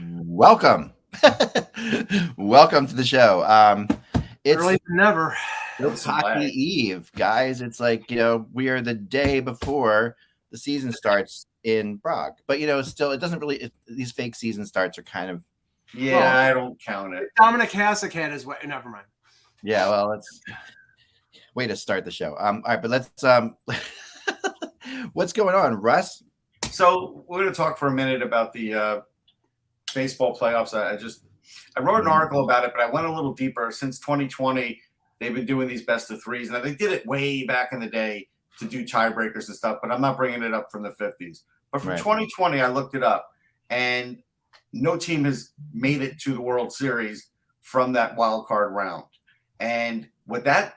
Welcome. Welcome to the show. It's Early than never. It's Hockey Eve, guys. It's like, we are the day before the season starts in Prague. But, still, it doesn't really, these fake season starts are kind of. Yeah, well, I don't count it. Dominic Hasek had his way. Never mind. Yeah, well, it's way to start the show. All right, but let's, what's going on, Russ? So we're going to talk for a minute about the baseball playoffs. I wrote an article about it, but I went a little deeper. Since 2020, they've been doing these best of threes. Now, they did it way back in the day to do tiebreakers and stuff, but I'm not bringing it up from the 50s. But from 2020, I looked it up, and no team has made it to the World Series from that wild card round. And what that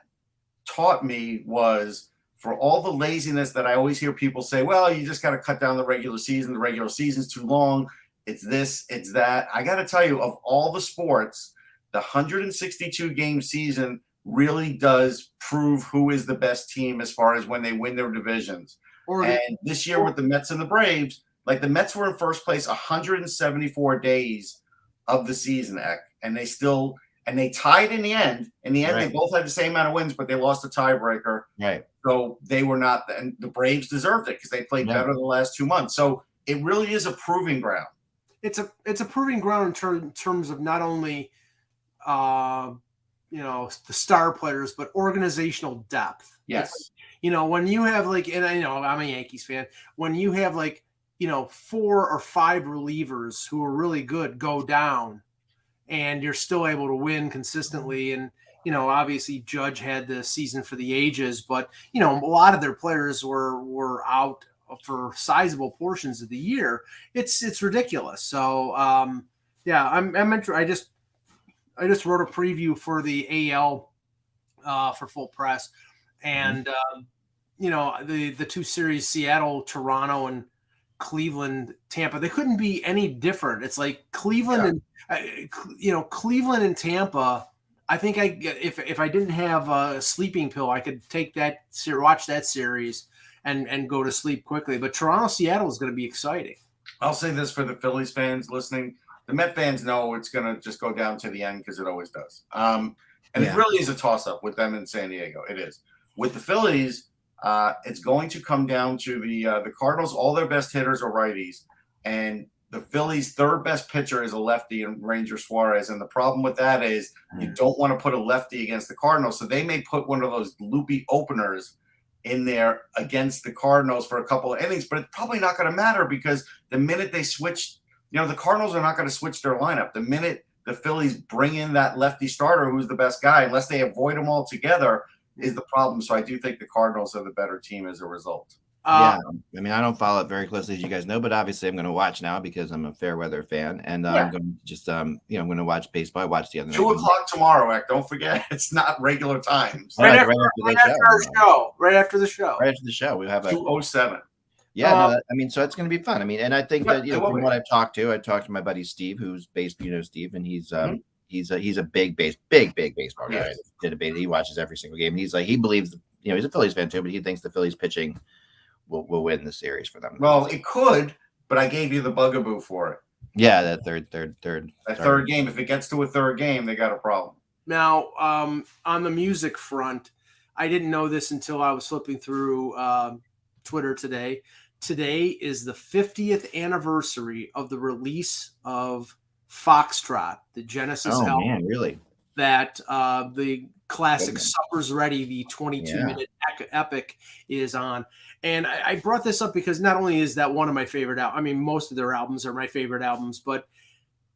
taught me was, for all the laziness that I always hear people say, well, you just got to cut down the regular season. The regular season's too long. It's this, it's that. I got to tell you, of all the sports, the 162 game season really does prove who is the best team as far as when they win their divisions. And this year with the Mets and the Braves, like the Mets were in first place 174 days of the season, and they tied in the end. In the end, they both had the same amount of wins, but they lost a tiebreaker. Right. So they were not, and the Braves deserved it because they played better the last 2 months. So it really is a proving ground. It's a proving ground in terms of not only, the star players, but organizational depth. Yes. When you have and I know I'm a Yankees fan, when you have 4 or 5 relievers who are really good go down, and you're still able to win consistently. And, obviously Judge had the season for the ages, but, a lot of their players were out for sizable portions of the year. It's ridiculous. So, I'm interested. I just wrote a preview for the AL for Full Press, and, the 2 series, Seattle, Toronto, and Cleveland, Tampa, they couldn't be any different. It's like Cleveland Cleveland and Tampa. I think if I didn't have a sleeping pill, I could take that, watch that series and go to sleep quickly. But Toronto, Seattle is going to be exciting. I'll say this for the Phillies fans listening. The Met fans know it's going to just go down to the end because it always does. It really is a toss-up with them in San Diego. It is. With the Phillies, it's going to come down to the Cardinals. All their best hitters are righties, and the Phillies' third best pitcher is a lefty in Ranger Suarez. And the problem with that is you don't want to put a lefty against the Cardinals, so they may put one of those loopy openers in there against the Cardinals for a couple of innings, but it's probably not going to matter because the minute they switch, the Cardinals are not going to switch their lineup. The minute the Phillies bring in that lefty starter who's the best guy, unless they avoid them altogether, is the problem. So I do think the Cardinals are the better team as a result. I don't follow it very closely, as you guys know, but obviously I'm going to watch now because I'm a fair weather fan, and I'm going to just, I'm going to watch baseball. I watch the other 2 o'clock tomorrow, Eck. Don't forget, it's not regular times. Right after the show. Right after the show, we have 2:07. Yeah, so it's going to be fun. And I think that from what I talked to my buddy Steve, who's based, Steve, and he's a big baseball guy. He watches every single game. And he's like, he believes, he's a Phillies fan too, but he thinks the Phillies pitching will win the series for them. Well, it could, but I gave you the bugaboo for it. Yeah, that third. That third game. If it gets to a third game, they got a problem. Now, on the music front, I didn't know this until I was flipping through Twitter today. Today is the 50th anniversary of the release of Foxtrot, the Genesis album. Oh, man, really? That the classic Supper's Ready, the 22-minute epic, is on. And I brought this up because not only is that one of my favorite albums, most of their albums are my favorite albums, but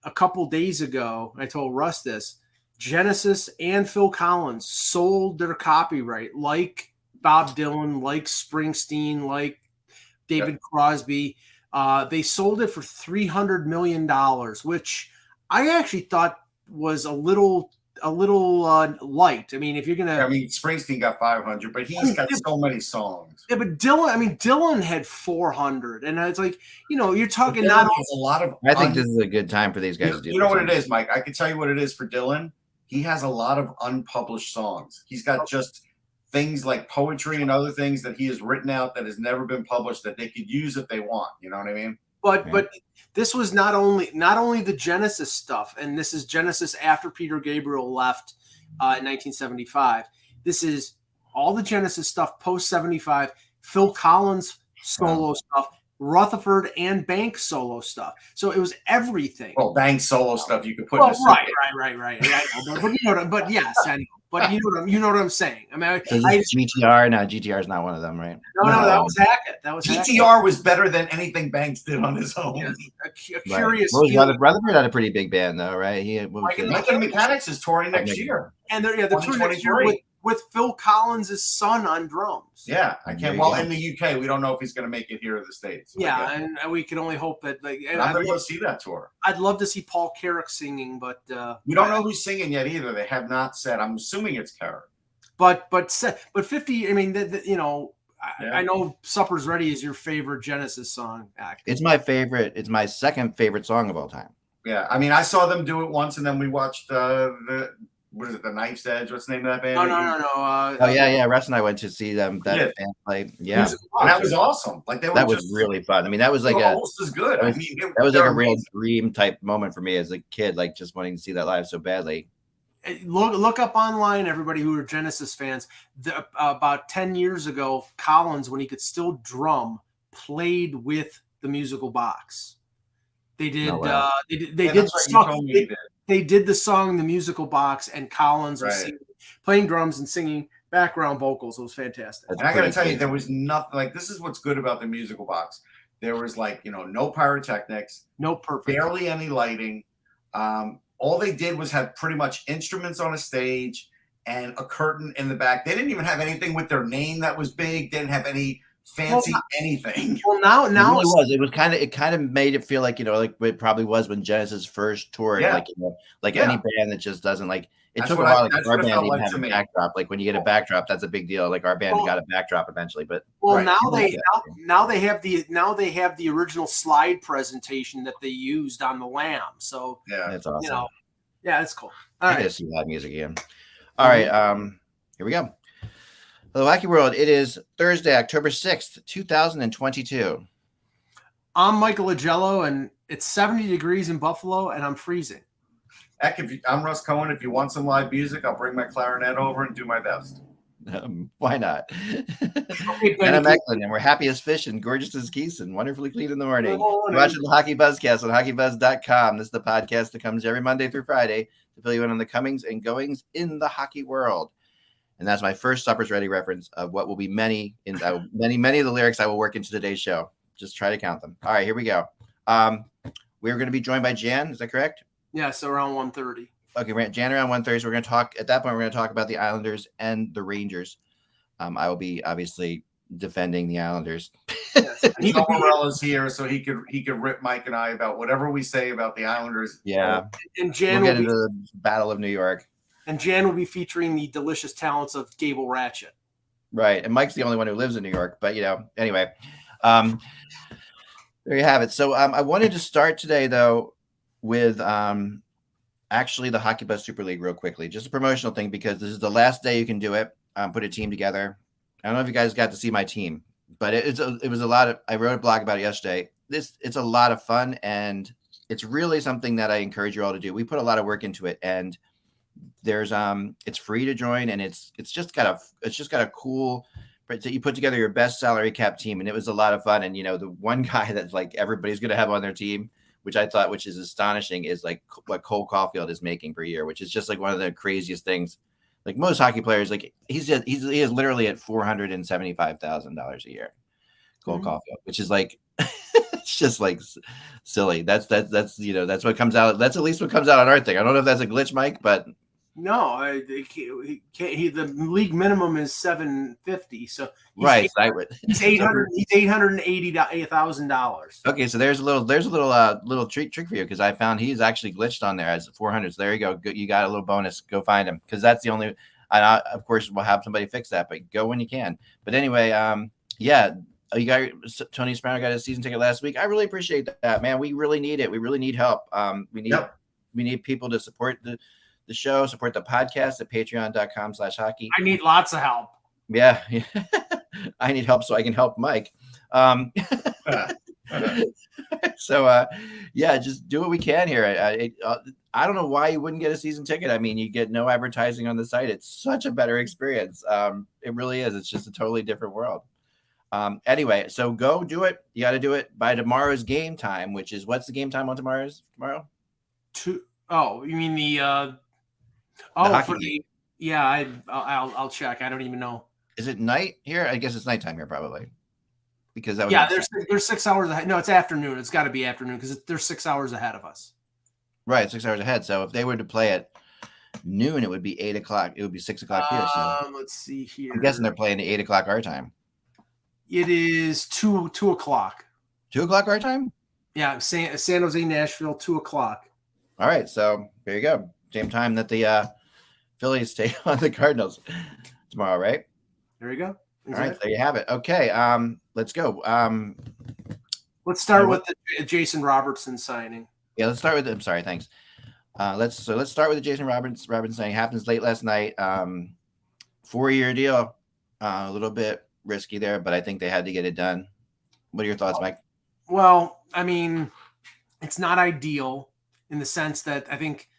a couple days ago, I told Russ this, Genesis and Phil Collins sold their copyright, like Bob Dylan, like Springsteen, like David Crosby. They sold it for $300 million, which I actually thought was a little light. If you're gonna, Springsteen got 500, but he's got so many songs. Yeah, but Dylan had 400, and it's like, you're talking not a lot of. I think this is a good time for these guys to do. You know what it is, Mike? I can tell you what it is for Dylan. He has a lot of unpublished songs. He's got just things like poetry and other things that he has written out that has never been published that they could use if they want. You know what I mean? But this was not only the Genesis stuff, and this is Genesis after Peter Gabriel left in 1975. This is all the Genesis stuff post 75. Phil Collins solo stuff, Rutherford and Banks solo stuff. So it was everything. Well, Banks solo stuff you could put. Right. But yes, I know. But you know what I'm saying. I mean, GTR. No, GTR is not one of them, right? No, that was Hackett. GTR was better than anything Banks did on his own. Yeah, a curious. Well, Rutherford had a pretty big band, though, right? Michael Mechanics is touring next year, and they're touring next year with Phil Collins' son on drums. Yeah, I can't. Well, in the UK, we don't know if he's going to make it here in the States. Yeah, and we can only hope that. I'm going to go see that tour. I'd love to see Paul Carrick singing, but we don't know who's singing yet either. They have not said. I'm assuming it's Carrick. But 50. I mean, I know "Supper's Ready" is your favorite Genesis song. It's my favorite. It's my second favorite song of all time. Yeah, I mean, I saw them do it once, and then we watched the Knife's Edge? What's the name of that band? No. Russ and I went to see them. Band play. Yeah, and that was awesome. Like that was really fun. I mean, that was like almost as good. That was like a real dream type moment for me as a kid, like just wanting to see that live so badly. Look up online, everybody who are Genesis fans. About 10 years ago, Collins, when he could still drum, played with the musical box. They did. They did the song "The Musical Box," and Collins was playing drums and singing background vocals. It was fantastic. And I got to tell you, there was nothing like this. Is what's good about the Musical Box. There was no pyrotechnics, barely any lighting. All they did was have pretty much instruments on a stage and a curtain in the back. They didn't even have anything with their name that was big. They didn't have any fancy anything. Well, now it kind of made it feel like like it probably was when Genesis first toured. Yeah. Any band that just doesn't it took a while. Our band didn't have a backdrop. Like when you get a backdrop, that's a big deal. Like our band got a backdrop eventually, but now they have the original slide presentation that they used on the Lamb. So that's awesome. That's cool. All right, I gotta see live music again. All right, here we go. Hello, Hockey World. It is Thursday, October 6th, 2022. I'm Michael Agello, and it's 70 degrees in Buffalo, and I'm freezing. Heck, I'm Russ Cohen. If you want some live music, I'll bring my clarinet over and do my best. Why not? And I'm Eklund, and we're happy as fish and gorgeous as geese and wonderfully clean in the morning. You're watching the Hockey Buzzcast on HockeyBuzz.com. This is the podcast that comes every Monday through Friday to fill you in on the comings and goings in the hockey world. And that's my first Supper's Ready reference of what will be many of the lyrics I will work into today's show. Just try to count them. All right, here we go. We're going to be joined by Jan. Is that correct? Yeah, so around 1:30. Okay, Jan around 1:30. So we're going to talk at that point. We're going to talk about the Islanders and the Rangers. I will be obviously defending the Islanders. Yes. Joe Morella's here, so he could rip Mike and I about whatever we say about the Islanders. Yeah, and Jan we'll get into the Battle of New York. And Jan will be featuring the delicious talents of Gable Ratchet. Right. And Mike's the only one who lives in New York. But, anyway, there you have it. So I wanted to start today, though, with actually the Hockey Buzz Super League real quickly. Just a promotional thing because this is the last day you can do it. Put a team together. I don't know if you guys got to see my team, but it was a lot of – I wrote a blog about it yesterday. It's a lot of fun, and it's really something that I encourage you all to do. We put a lot of work into it, and – there's it's free to join, and it's just got a cool, you put together your best salary cap team, and it was a lot of fun. And the one guy that everybody's going to have on their team, which is astonishing, is what Cole Caulfield is making per year, which is just one of the craziest things. Like most hockey players, he is literally at $475,000 a year, Cole Caulfield, which is it's just silly. That's what comes out. That's at least what comes out on our thing. I don't know if that's a glitch, Mike, but no, he can't. The league minimum is $750. So he's $880,000. Okay, so there's a little trick for you because I found he's actually glitched on there as 400. So there you go. You got a little bonus. Go find him because that's the only. Of course, we'll have somebody fix that, but go when you can. But anyway, you got Tony Soprano got his season ticket last week. I really appreciate that, man. We really need it. We really need help. We need people to support the show, support the podcast at patreon.com/hockey. I need lots of help. Yeah. I need help so I can help Mike. So, yeah, just do what we can here. I don't know why you wouldn't get a season ticket. I mean, you get no advertising on the site. It's such a better experience. It really is. It's just a totally different world. Anyway, so go do it. You got to do it by tomorrow's game time, which is what's the game time on tomorrow? Oh, you mean the yeah, I'll check. I don't even know. Is it night here? I guess it's nighttime here probably. Because that would they're 6 hours ahead. No, it's afternoon. It's got to be afternoon because they're 6 hours ahead of us. Right, 6 hours ahead. So if they were to play at noon, it would be 8 o'clock. It would be 6 o'clock here. So let's see here. I'm guessing they're playing at 8 o'clock our time. It is 2 o'clock. 2 o'clock our time? Yeah, San Jose, Nashville, 2 o'clock. All right, so there you go. Same time that the Phillies take on the Cardinals tomorrow, right? There you go. All right, there you have it. Okay, let's go. Let's start with the Jason Robertson signing. Yeah, let's start with. I'm sorry, thanks. Let's start with the Jason Robertson signing. Happens late last night. 4-year deal. A little bit risky there, but I think they had to get it done. What are your thoughts, Mike? Well, I mean, it's not ideal in the sense that I think.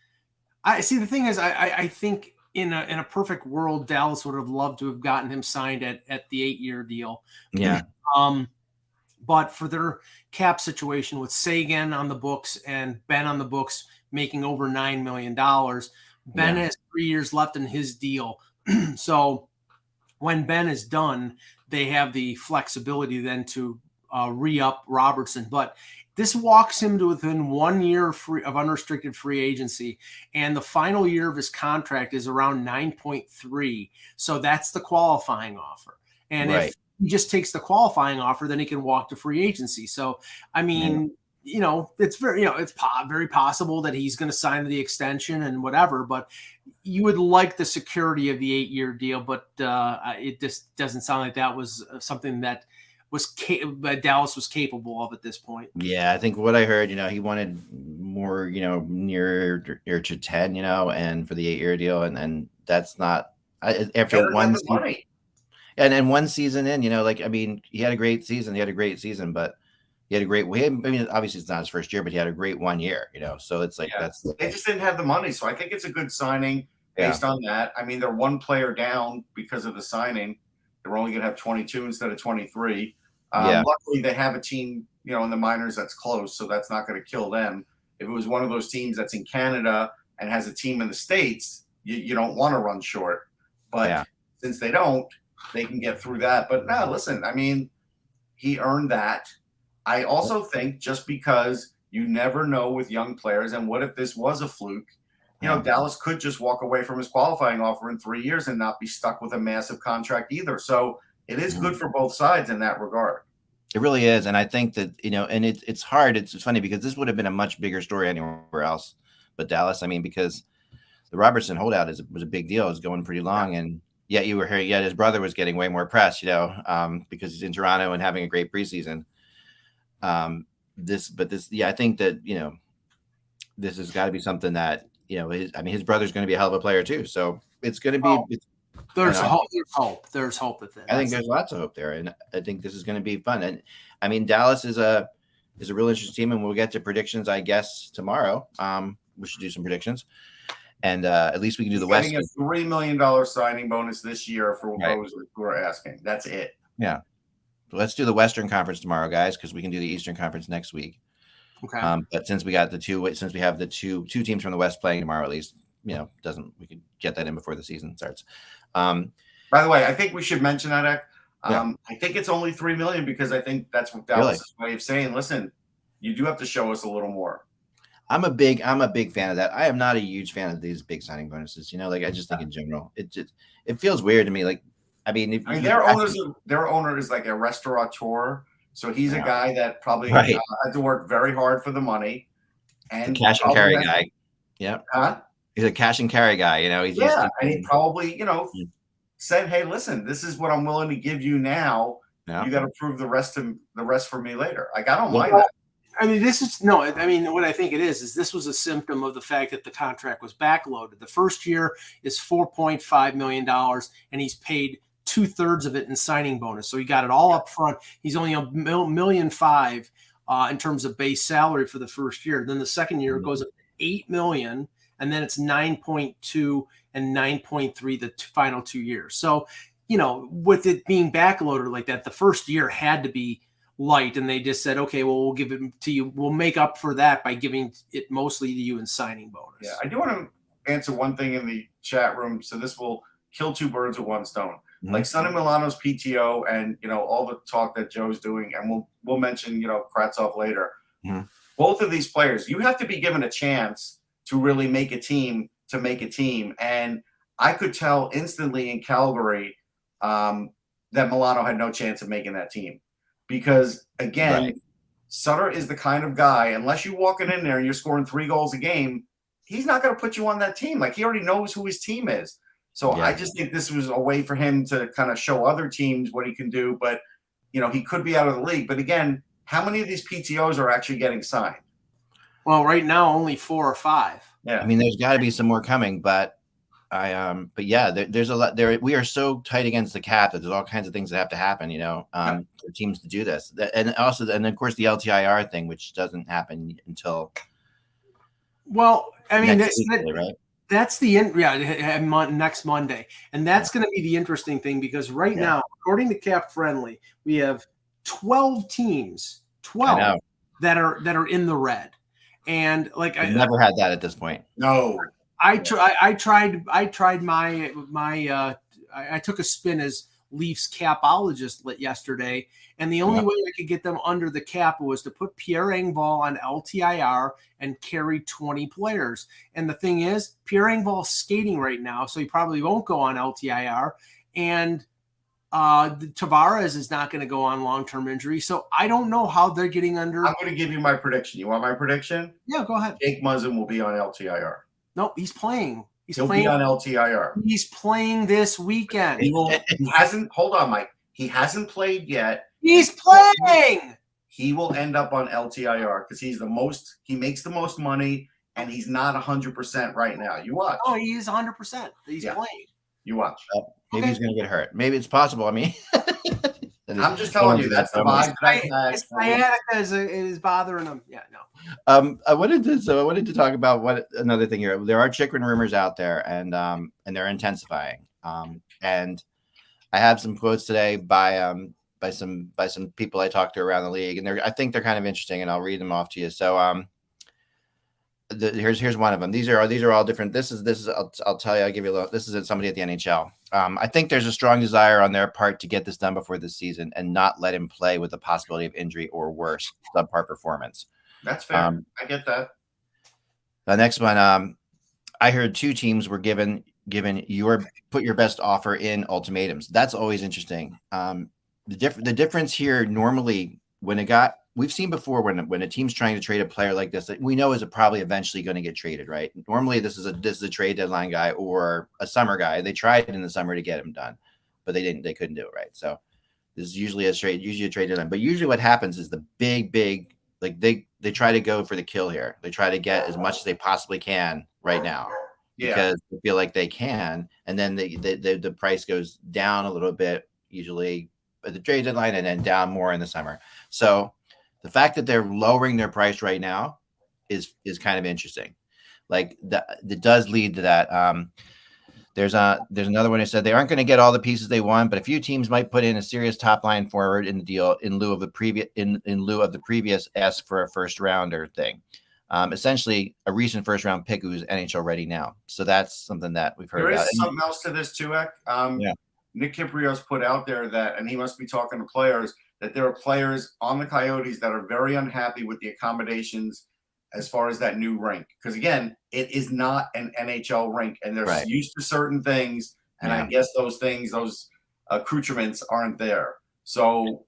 I see. The thing is, I think. In a perfect world, Dallas would have loved to have gotten him signed at the 8-year deal. Yeah. But for their cap situation with Sagan on the books and Ben on the books making over $9 million, Ben has 3 years left in his deal. So when Ben is done, they have the flexibility then to re-up Robertson. But this walks him to within 1 year of unrestricted free agency, and the final year of his contract is around 9.3. So that's the qualifying offer. And if he just takes the qualifying offer, then he can walk to free agency. So, I mean, it's it's very possible that he's going to sign the extension and whatever, but you would like the security of the 8-year deal, but it just doesn't sound like that was something that Dallas was capable of at this point. Yeah, I think what I heard, he wanted more, near to 10, and for the 8-year deal, and that's not after one season. And then 1 season in, he had a great season. But he had a great. Obviously it's not his first year, but he had a great 1 year. So it's like they just didn't have the money. So I think it's a good signing based on that. I mean, they're one player down because of the signing. They're only going to have 22 instead of 23. Luckily, they have a team, in the minors that's close, so that's not going to kill them. If it was one of those teams that's in Canada and has a team in the States, you don't want to run short. But since they don't, they can get through that. But no, listen, I mean, he earned that. I also think just because you never know with young players, and what if this was a fluke? Dallas could just walk away from his qualifying offer in 3 years and not be stuck with a massive contract either. So it is good for both sides in that regard. It really is. And I think that, and it's hard. It's funny because this would have been a much bigger story anywhere else but Dallas. I mean, because the Robertson holdout was a big deal. It was going pretty long. And yet you were hearing, his brother was getting way more press, because he's in Toronto and having a great preseason. I think that, this has got to be something that, his brother's going to be a hell of a player too. So it's going to be, There's hope. There's hope with it. I think there's lots of hope there, and I think this is going to be fun. And I mean, Dallas is a real interesting team, and we'll get to predictions, I guess, tomorrow. We should do some predictions, and at least we can do the West. Getting a $3 million signing bonus this year for those who are asking. That's it. Yeah. So let's do the Western Conference tomorrow, guys, because we can do the Eastern Conference next week. Okay. But since we have the two teams from the West playing tomorrow, at least, we could get that in before the season starts. By the way, I think we should mention that. I think it's only $3 million because I think that's what Dallas' way of saying, listen, you do have to show us a little more. I'm a big fan of that. I am not a huge fan of these big signing bonuses. I just think in general, it feels weird to me. Like, their owner is like a restaurateur. So he's a guy that probably had to work very hard for the money. And the cash and carry guy. Yeah. He's a cash and carry guy, and he probably, said, "Hey, listen, this is what I'm willing to give you now. Yeah. You got to prove the rest for me later." Like, I don't mind that. I mean, what I think it is this was a symptom of the fact that the contract was backloaded. The first year is $4.5 million, and he's paid 2/3 of it in signing bonus. So he got it all up front. He's only $1.5 million in terms of base salary for the first year. Then the second year it goes up to $8 million, and then it's 9.2 and 9.3 the final 2 years. So, with it being backloaded like that, the first year had to be light, and they just said, okay, well, we'll give it to you. We'll make up for that by giving it mostly to you in signing bonus. Yeah, I do want to answer one thing in the chat room, so this will kill two birds with one stone. Like Sonny Milano's PTO and all the talk that Joe's doing, and we'll mention Kravtsov later. Both of these players, you have to be given a chance to really make a team. And I could tell instantly in Calgary that Milano had no chance of making that team, because again, Sutter is the kind of guy, unless you walking in there and you're scoring 3 goals a game, he's not going to put you on that team. Like, he already knows who his team is. So I just think this was a way for him to kind of show other teams what he can do. But, he could be out of the league. But again, how many of these PTOs are actually getting signed? Well, right now, only 4 or 5. Yeah. I mean, there's got to be some more coming, but there's a lot there. We are so tight against the cap that there's all kinds of things that have to happen, for teams to do this. And of course the LTIR thing, which doesn't happen until. Well, I mean, right? That's the next Monday, and that's going to be the interesting thing, because right now, according to Cap Friendly, we have 12 teams, that are in the red, and like I've never had that at this point. No, I tried I took a spin as Leafs capologist yesterday, and the only way I could get them under the cap was to put Pierre Engvall on LTIR and carry 20 players. And the thing is, Pierre Engvall's skating right now, so he probably won't go on LTIR. And Tavares is not going to go on long-term injury. So I don't know how they're getting under. I'm going to give you my prediction. You want my prediction? Yeah, go ahead. Jake Muzzin will be on LTIR. No, he's playing. He'll be on LTIR. He's playing this weekend. He hasn't. Hold on, Mike. He hasn't played yet. He's playing. He will end up on LTIR because he makes the most money, and he's not 100% right now. You watch. Oh, he's 100%. He's playing. You watch. Maybe he's going to get hurt. Maybe it's possible. I mean, I'm just telling you, that's the vibe. His sciatica is bothering him. Yeah, no. I wanted to talk about another thing here. There are Chychrun rumors out there, and they're intensifying. And I have some quotes today by some people I talked to around the league, and I think they're kind of interesting, and I'll read them off to you. So here's one of them. These are all different. This is I'll tell you. I'll give you a little. This is somebody at the NHL. I think there's a strong desire on their part to get this done before this season and not let him play with the possibility of injury or worse, subpar performance. That's fair. I get that. The next one, I heard 2 teams were given put your best offer in ultimatums. That's always interesting. The difference here, normally we've seen before when a team's trying to trade a player like this, that we know is probably eventually going to get traded, right? Normally this is a trade deadline guy or a summer guy. They tried in the summer to get him done, but they couldn't do it, right? So this is usually a trade deadline. But usually what happens is the big, like they try to go for the kill here. They try to get as much as they possibly can right now. Because they feel like they can, and then the price goes down a little bit, usually at the trade deadline, and then down more in the summer. So the fact that they're lowering their price right now is kind of interesting. Like that does lead to that. There's another one who said they aren't going to get all the pieces they want, but a few teams might put in a serious top line forward in the deal in lieu of the previous ask for a first rounder thing. Essentially a recent first round pick who's NHL ready now. So that's something that we've heard about. There is something else to this too, Ek. Nick Kiprios put out there that, and he must be talking to players, that there are players on the Coyotes that are very unhappy with the accommodations as far as that new rink. Because again, it is not an NHL rink, and they're used to certain things. And I guess those accoutrements aren't there. So,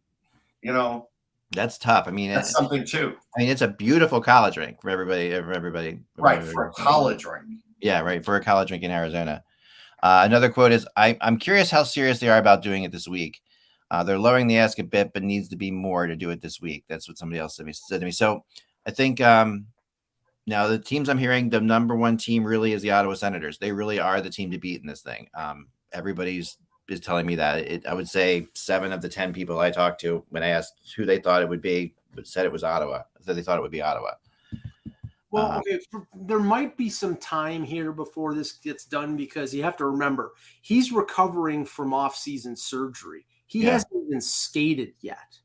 that's tough. I mean, that's something too. I mean, it's a beautiful college rink for everybody. Right, for a college rink. Yeah, right, for a college rink in Arizona. Another quote is, I'm curious how serious they are about doing it this week. They're lowering the ask a bit, but needs to be more to do it this week. That's what somebody else said to me. So I think now the teams I'm hearing, the number one team really is the Ottawa Senators. They really are the team to beat in this thing. Everybody's telling me that. I would say 7 of the 10 people I talked to, when I asked who they thought it would be, said it was Ottawa. Said they thought it would be Ottawa. Well, okay, there might be some time here before this gets done because you have to remember he's recovering from off-season surgery. He hasn't even skated yet.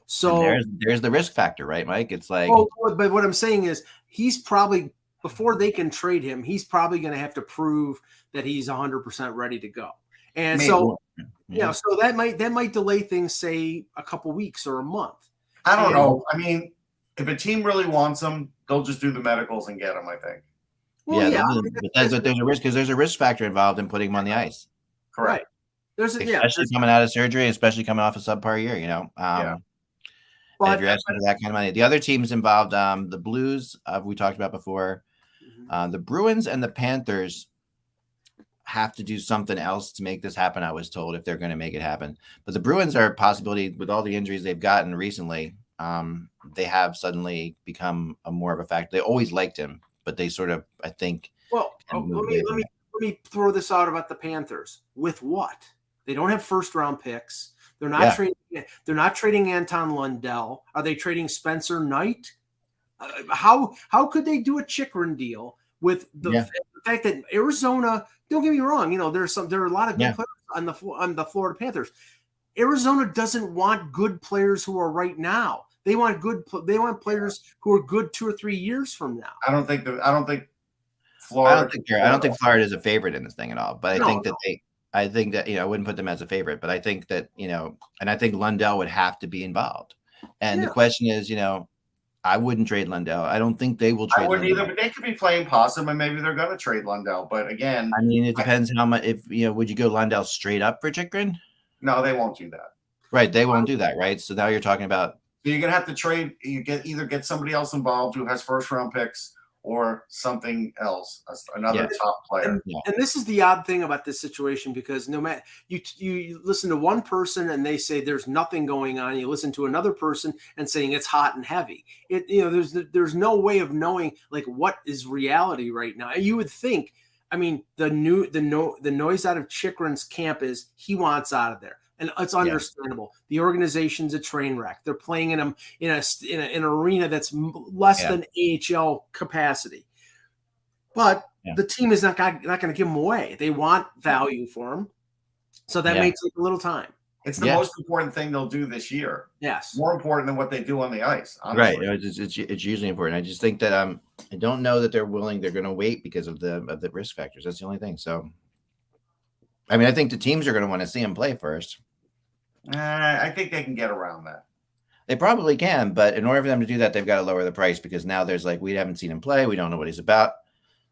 So there's the risk factor, right, Mike? It's like, but what I'm saying is he's probably before they can trade him, he's probably going to have to prove that he's 100% ready to go. And maybe. So that might delay things, say a couple weeks or a month. I don't know. I mean, if a team really wants him, they'll just do the medicals and get him, I think. Well, there's a risk because there's a risk factor involved in putting him on the ice. Correct. Right. Especially coming out of surgery, especially coming off a subpar year, if you're asking for that kind of money. The other teams involved, the Blues, we talked about before. The Bruins and the Panthers have to do something else to make this happen, I was told, if they're going to make it happen. But the Bruins are a possibility with all the injuries they've gotten recently. They have suddenly become more of a factor. They always liked him, but they sort of, I think. Well, let me throw this out about the Panthers. With what? They don't have first-round picks. They're not trading. They're not trading Anton Lundell. Are they trading Spencer Knight? How could they do a Chychrun deal with the fact that Arizona? Don't get me wrong. There are a lot of good players on the Florida Panthers. Arizona doesn't want good players who are right now. They want players who are good 2 or 3 years from now. I don't think Florida. I don't think Florida is a favorite in this thing at all. But I think that I wouldn't put them as a favorite. But I think that and I think Lundell would have to be involved. And the question is, I wouldn't trade Lundell. I don't think they will trade. I wouldn't Lundell. either, but they could be playing possum, and maybe they're going to trade Lundell. But again, I mean, it depends how much. If would you go Lundell straight up for Chychrun? No, they won't do that. Right, they won't do that, right? So now you're talking about. So you're gonna have to trade. You get somebody else involved who has first round picks or something else, another top player. And this is the odd thing about this situation because no matter you listen to one person and they say there's nothing going on, you listen to another person and saying it's hot and heavy. There's no way of knowing like what is reality right now. You would think. I mean, the noise out of Chychrun's camp is he wants out of there. And it's understandable. The organization's a train wreck. They're playing in an arena that's less than AHL capacity. But the team is not going to give him away. They want value for him. So that makes it a little time. It's the most important thing they'll do this year. Yes. More important than what they do on the ice. Honestly. Right. It's usually important. I just think that I don't know that they're going to wait because of the risk factors. That's the only thing. So, I mean, I think the teams are going to want to see him play first. I think they can get around that. They probably can, but in order for them to do that, they've got to lower the price because now there's we haven't seen him play. We don't know what he's about.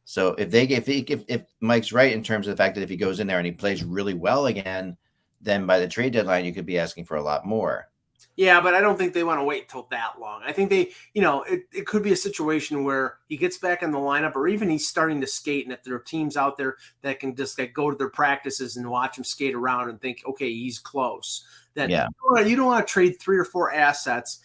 So if Mike's right in terms of the fact that if he goes in there and he plays really well again, then by the trade deadline, you could be asking for a lot more. Yeah, but I don't think they want to wait till that long. I think they, it could be a situation where he gets back in the lineup or even he's starting to skate. And if there are teams out there that can just go to their practices and watch him skate around and think, okay, he's close. You don't want to trade 3 or 4 assets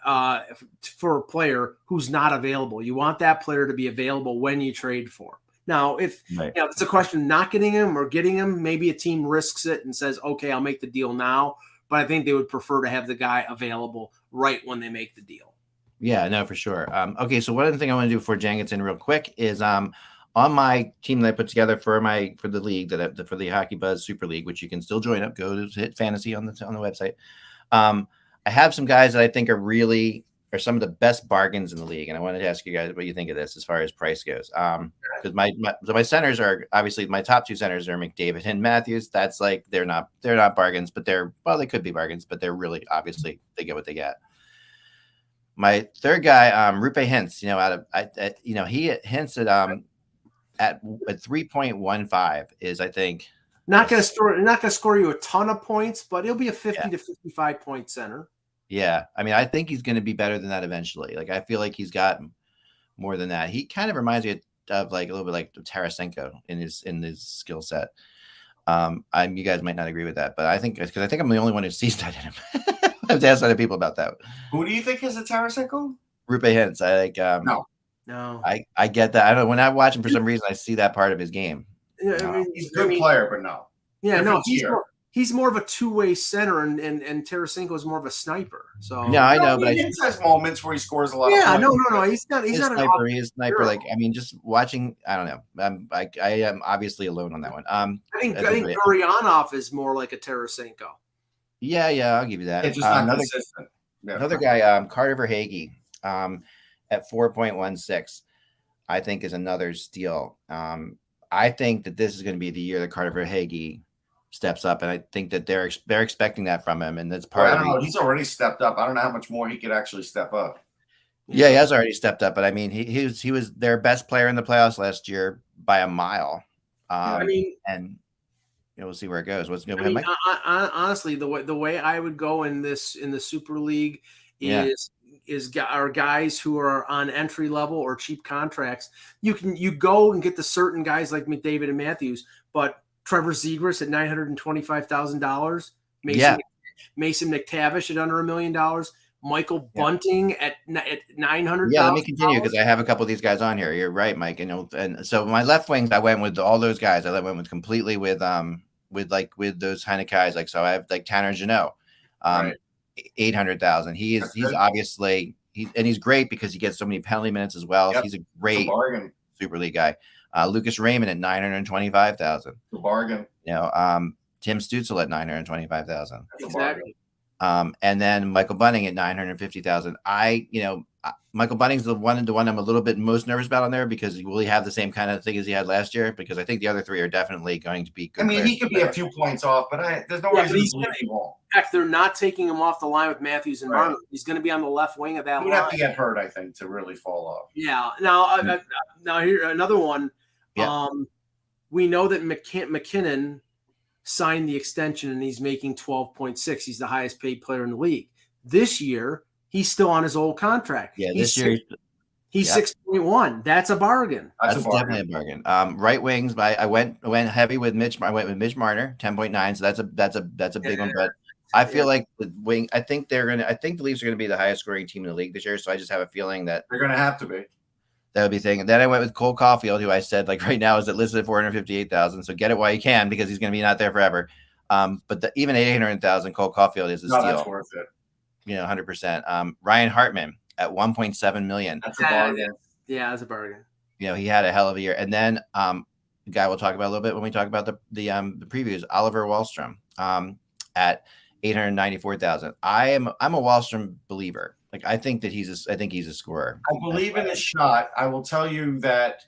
for a player who's not available. You want that player to be available when you trade for him. Now, if it's a question of not getting him or getting him, maybe a team risks it and says, okay, I'll make the deal now. But I think they would prefer to have the guy available right when they make the deal. Yeah, no, for sure. Okay, so one other thing I want to do before Jan gets in real quick is on my team that I put together for the league for the Hockey Buzz Super League, which you can still join up. Go to Hit Fantasy on the website. I have some guys that I think are some of the best bargains in the league, and I wanted to ask you guys what you think of this as far as price goes. Because my centers are obviously my top 2 centers are McDavid and Matthews. That's they're not bargains, but they could be bargains, but they're really obviously they get what they get. My third guy, Rupe Hintz, he hints at 3.15 is I think not going to score you a ton of points, but he'll be a 50 to 55 point center. Yeah, I mean, I think he's going to be better than that eventually. I feel like he's got more than that. He kind of reminds me of a little bit like Tarasenko in his skill set. You guys might not agree with that, but I think because I'm the only one who sees that in him. I have to ask other people about that. Who do you think is a Tarasenko? Rupe Hintz. No. I get that. I don't. When I watch him, for some reason, I see that part of his game. Yeah, he's a good player, but no. Yeah, no. he's more of a two-way center, and Tarasenko is more of a sniper. So no, I know, but he has moments where he scores a lot. Yeah, of points. no. He's not He's an sniper. He's sniper. hero. Like, I mean, just watching. I don't know. I am obviously alone on that one. I think Gurianov is more like a Tarasenko. Yeah, I'll give you that. It's just not consistent. Yeah. Another guy, Carter Verhaeghe, at 4.16, I think is another steal. I think that this is going to be the year that Carter Verhaeghe steps up, and I think that they're expecting that from him, and that's part. I don't know. He's already stepped up. I don't know how much more he could actually step up. Yeah, he has already stepped up, but I mean, he was their best player in the playoffs last year by a mile. And we'll see where it goes. What's new with him, Mike? Honestly, the way I would go in the Super League is our guys who are on entry level or cheap contracts. You go and get the certain guys like McDavid and Matthews, but Trevor Zegras at $925,000, Mason McTavish at under $1 million, Michael Bunting at $900,000. Yeah, let me continue because I have a couple of these guys on here. You're right, Mike. And so my left wings, I went with all those guys. I went with completely with those kind of guys. Like, so I have like Tanner Jeannot, $800,000. He's obviously he's great because he gets so many penalty minutes as well. Yep. He's a great Super League guy. Lucas Raymond at $925,000. Bargain. Tim Stützle at $925,000. Exactly. And then Michael Bunting at $950,000. Michael Bunting's the one I'm a little bit most nervous about on there because will he have the same kind of thing as he had last year? Because I think the other three are definitely going to be good. I mean, he could be a few points off, but there's no reason to believe he won't. In fact, they're not taking him off the line with Matthews and Marner. He's going to be on the left wing of that line. He would have to get hurt, I think, to really fall off. Yeah. Now here another one. Yeah. We know that McKinnon signed the extension and he's making 12.6. He's the highest paid player in the league. This year, he's still on his old contract. Yeah, this year he's 6.1. That's a bargain. That's definitely a bargain. Right wings, I went heavy with Mitch. I went with Mitch Marner, 10.9. So that's a big one. But I feel like the wing. I think the Leafs are gonna be the highest scoring team in the league this year. So I just have a feeling that they're gonna have to be. That would be thing. And then I went with Cole Caulfield, who I said like right now is listed at $458,000. So get it while you can because he's going to be not there forever. But even at $800,000, Cole Caulfield is a steal. That's worth it. 100%. Ryan Hartman at $1.7 million. That's a bargain. Yeah, that's a bargain. He had a hell of a year. And then a guy we'll talk about a little bit when we talk about the previews, Oliver Wahlstrom at $894,000. I'm a Wahlstrom believer. Like I think he's a scorer. I believe in his shot. I will tell you that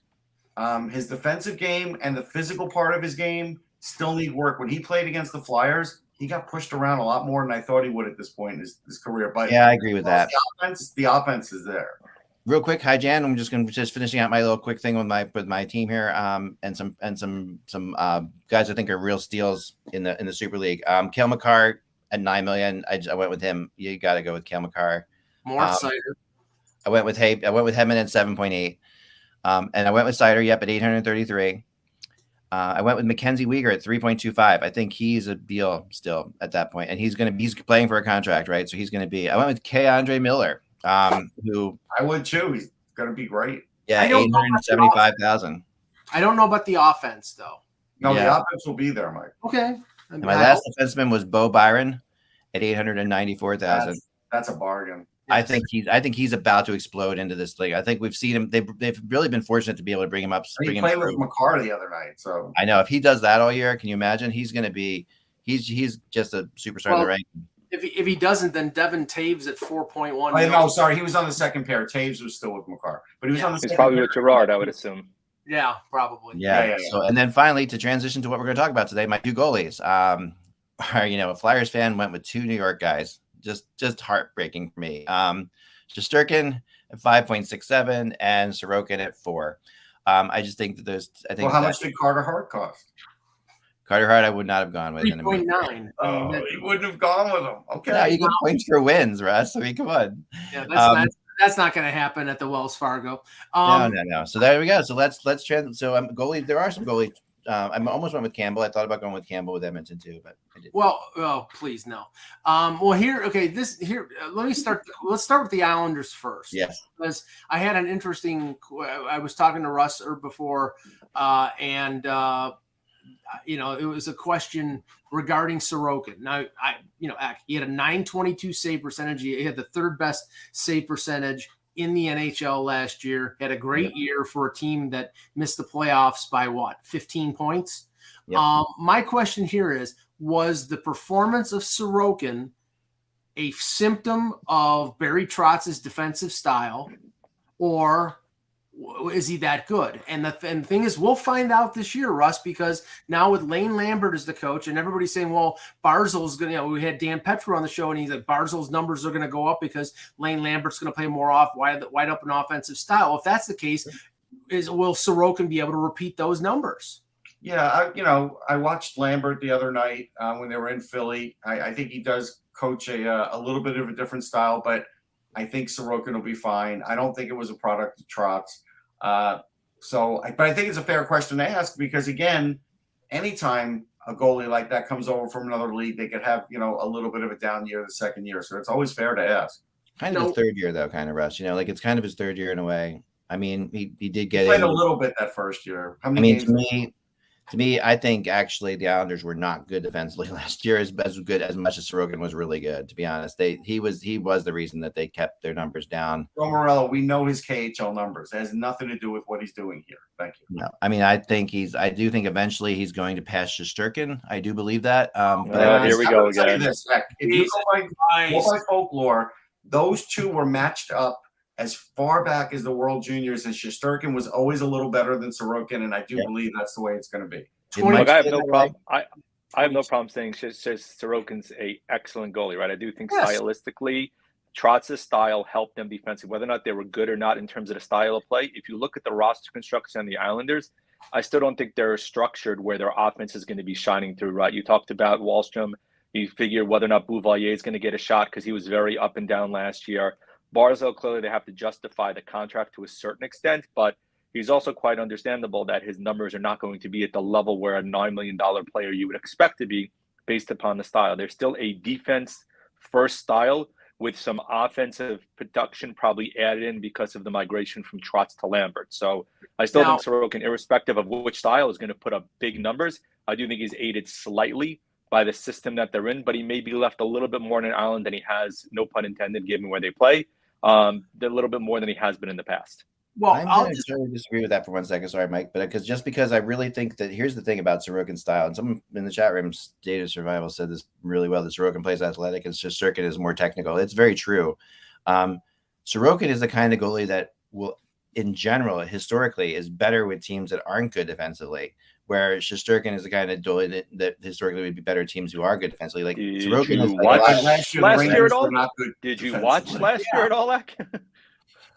his defensive game and the physical part of his game still need work. When he played against the Flyers, he got pushed around a lot more than I thought he would at this point in his career. But yeah, I agree with that. The offense is there. Real quick, hi Jan. I'm just finishing out my little quick thing with my team here. And some guys I think are real steals in the Super League. Cale Makar at $9 million. I went with him. You got to go with Cale Makar. More Cider. I went with Hedman at 7.8. And I went with Cider, at 833. I went with Mackenzie Weegar at 3.25. I think he's a deal still at that point. And he's playing for a contract, right? So he's going to be. I went with Andre Miller, who I would too. He's going to be great. Yeah, 875,000. I don't know about the offense though. No, the offense will be there, Mike. Okay. And my last defenseman was Bo Byron at 894,000. That's a bargain. I think he's about to explode into this league. I think we've seen him. They've really been fortunate to be able to bring him up. He played with Makar the other night, so I know if he does that all year, can you imagine? He's going to be. He's just a superstar in the rank. If he doesn't, then Devin Taves at 4.1. No, sorry, he was on the second pair. Taves was still with Makar, but he was on the. He's probably with Gerard, I would assume. Yeah, probably. Yeah. So and then finally to transition to what we're going to talk about today, my two goalies. A Flyers fan went with two New York guys. Just heartbreaking for me. Shesterkin at 5.67 and Sorokin at 4. I just think that those. How much did Carter Hart cost? Carter Hart, I would not have gone with. 3.9. Oh, he wouldn't have gone with him. Okay. No, you get points for wins, Russ. I mean, come on. Yeah, that's not going to happen at the Wells Fargo. No. So there we go. So let's trans. So goalie. There are some goalies. I almost went with Campbell. I thought about going with Campbell with Edmonton too, but I didn't. Well, please no. Let's start with the Islanders first. Yes, because I had an interesting. I was talking to Russ before, and it was a question regarding Sorokin. Now, he had a 922 save percentage. He had the third best save percentage in the NHL last year. He had a great year for a team that missed the playoffs by 15 points. Yep. My question here is, was the performance of Sorokin a symptom of Barry Trotz's defensive style, or is he that good? And the thing is, we'll find out this year, Russ, because now with Lane Lambert as the coach, and everybody's saying, well, Barzal's going to, we had Dan Petro on the show, and he's like, Barzal's numbers are going to go up because Lane Lambert's going to play more wide open offensive style. If that's the case, will Sorokin be able to repeat those numbers? Yeah, I watched Lambert the other night when they were in Philly. I think he does coach a little bit of a different style, but I think Sorokin will be fine. I don't think it was a product of Trotz. But I think it's a fair question to ask because, again, anytime a goalie like that comes over from another league, they could have, a little bit of a down year the second year. So it's always fair to ask. Kind of his third year, though, kind of, Russ. It's kind of his third year in a way. I mean, he did get played a little bit that first year. How many games? To me, I think actually the Islanders were not good defensively last year as good as much as Sorokin was really good. To be honest, he was the reason that they kept their numbers down. Well, Morello, we know his KHL numbers. It has nothing to do with what he's doing here. Thank you. No, I mean, I do think eventually he's going to pass Shesterkin. I do believe that. But here we go again. If you go by folklore, those two were matched up as far back as the World Juniors, and Shesterkin was always a little better than Sorokin, and I do believe that's the way it's going to be. Look, I have no problem. I have no problem saying Sorokin's a excellent goalie, right? I do think stylistically, Trotz's style helped them defensively, whether or not they were good or not in terms of the style of play. If you look at the roster construction on the Islanders, I still don't think they're structured where their offense is going to be shining through, right? You talked about Wahlstrom. You figure whether or not Bouvier is going to get a shot because he was very up and down last year. Barzal, clearly they have to justify the contract to a certain extent, but he's also quite understandable that his numbers are not going to be at the level where a $9 million player you would expect to be based upon the style. There's still a defense-first style with some offensive production probably added in because of the migration from Trotz to Lambert. So I still think Sorokin, irrespective of which style, is going to put up big numbers. I do think he's aided slightly by the system that they're in, but he may be left a little bit more in an island than he has, no pun intended, given where they play. A little bit more than he has been in the past. Well, I'll just disagree with that for 1 second. Sorry, Mike, but because I really think that here's the thing about Sorokin's style, and someone in the chat room, Data Survival, said this really well. That Sorokin plays athletic, and Shesterkin is more technical. It's very true. Sorokin is the kind of goalie that will, in general, historically, is better with teams that aren't good defensively. Where Shesterkin is the kind of goalie that historically would be better teams who are good defensively. Like Sorokin is last year at all? Did you watch last year at all?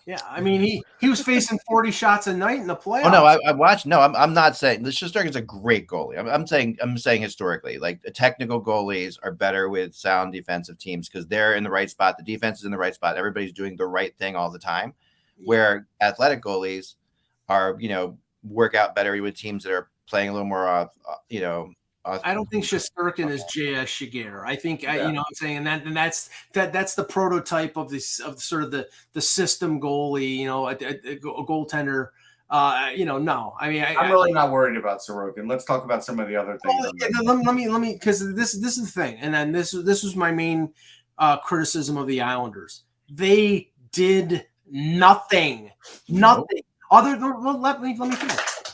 Yeah, I mean he was facing 40 shots a night in the playoffs. Oh no, I watched. No, I'm not saying Shesterkin's a great goalie. I'm saying historically, like the technical goalies are better with sound defensive teams because they're in the right spot. The defense is in the right spot. Everybody's doing the right thing all the time. Where athletic goalies are, work out better with teams that are playing a little more I don't think Shesterkin is J.S. Shiger. I think I'm saying, and that's the prototype of this, of sort of the system goalie, a goaltender. No, I mean, I'm really not worried about Sorokin. Let's talk about some of the other things. Let me, because this is the thing, and then this was my main criticism of the Islanders. They did nothing. Other than let me finish.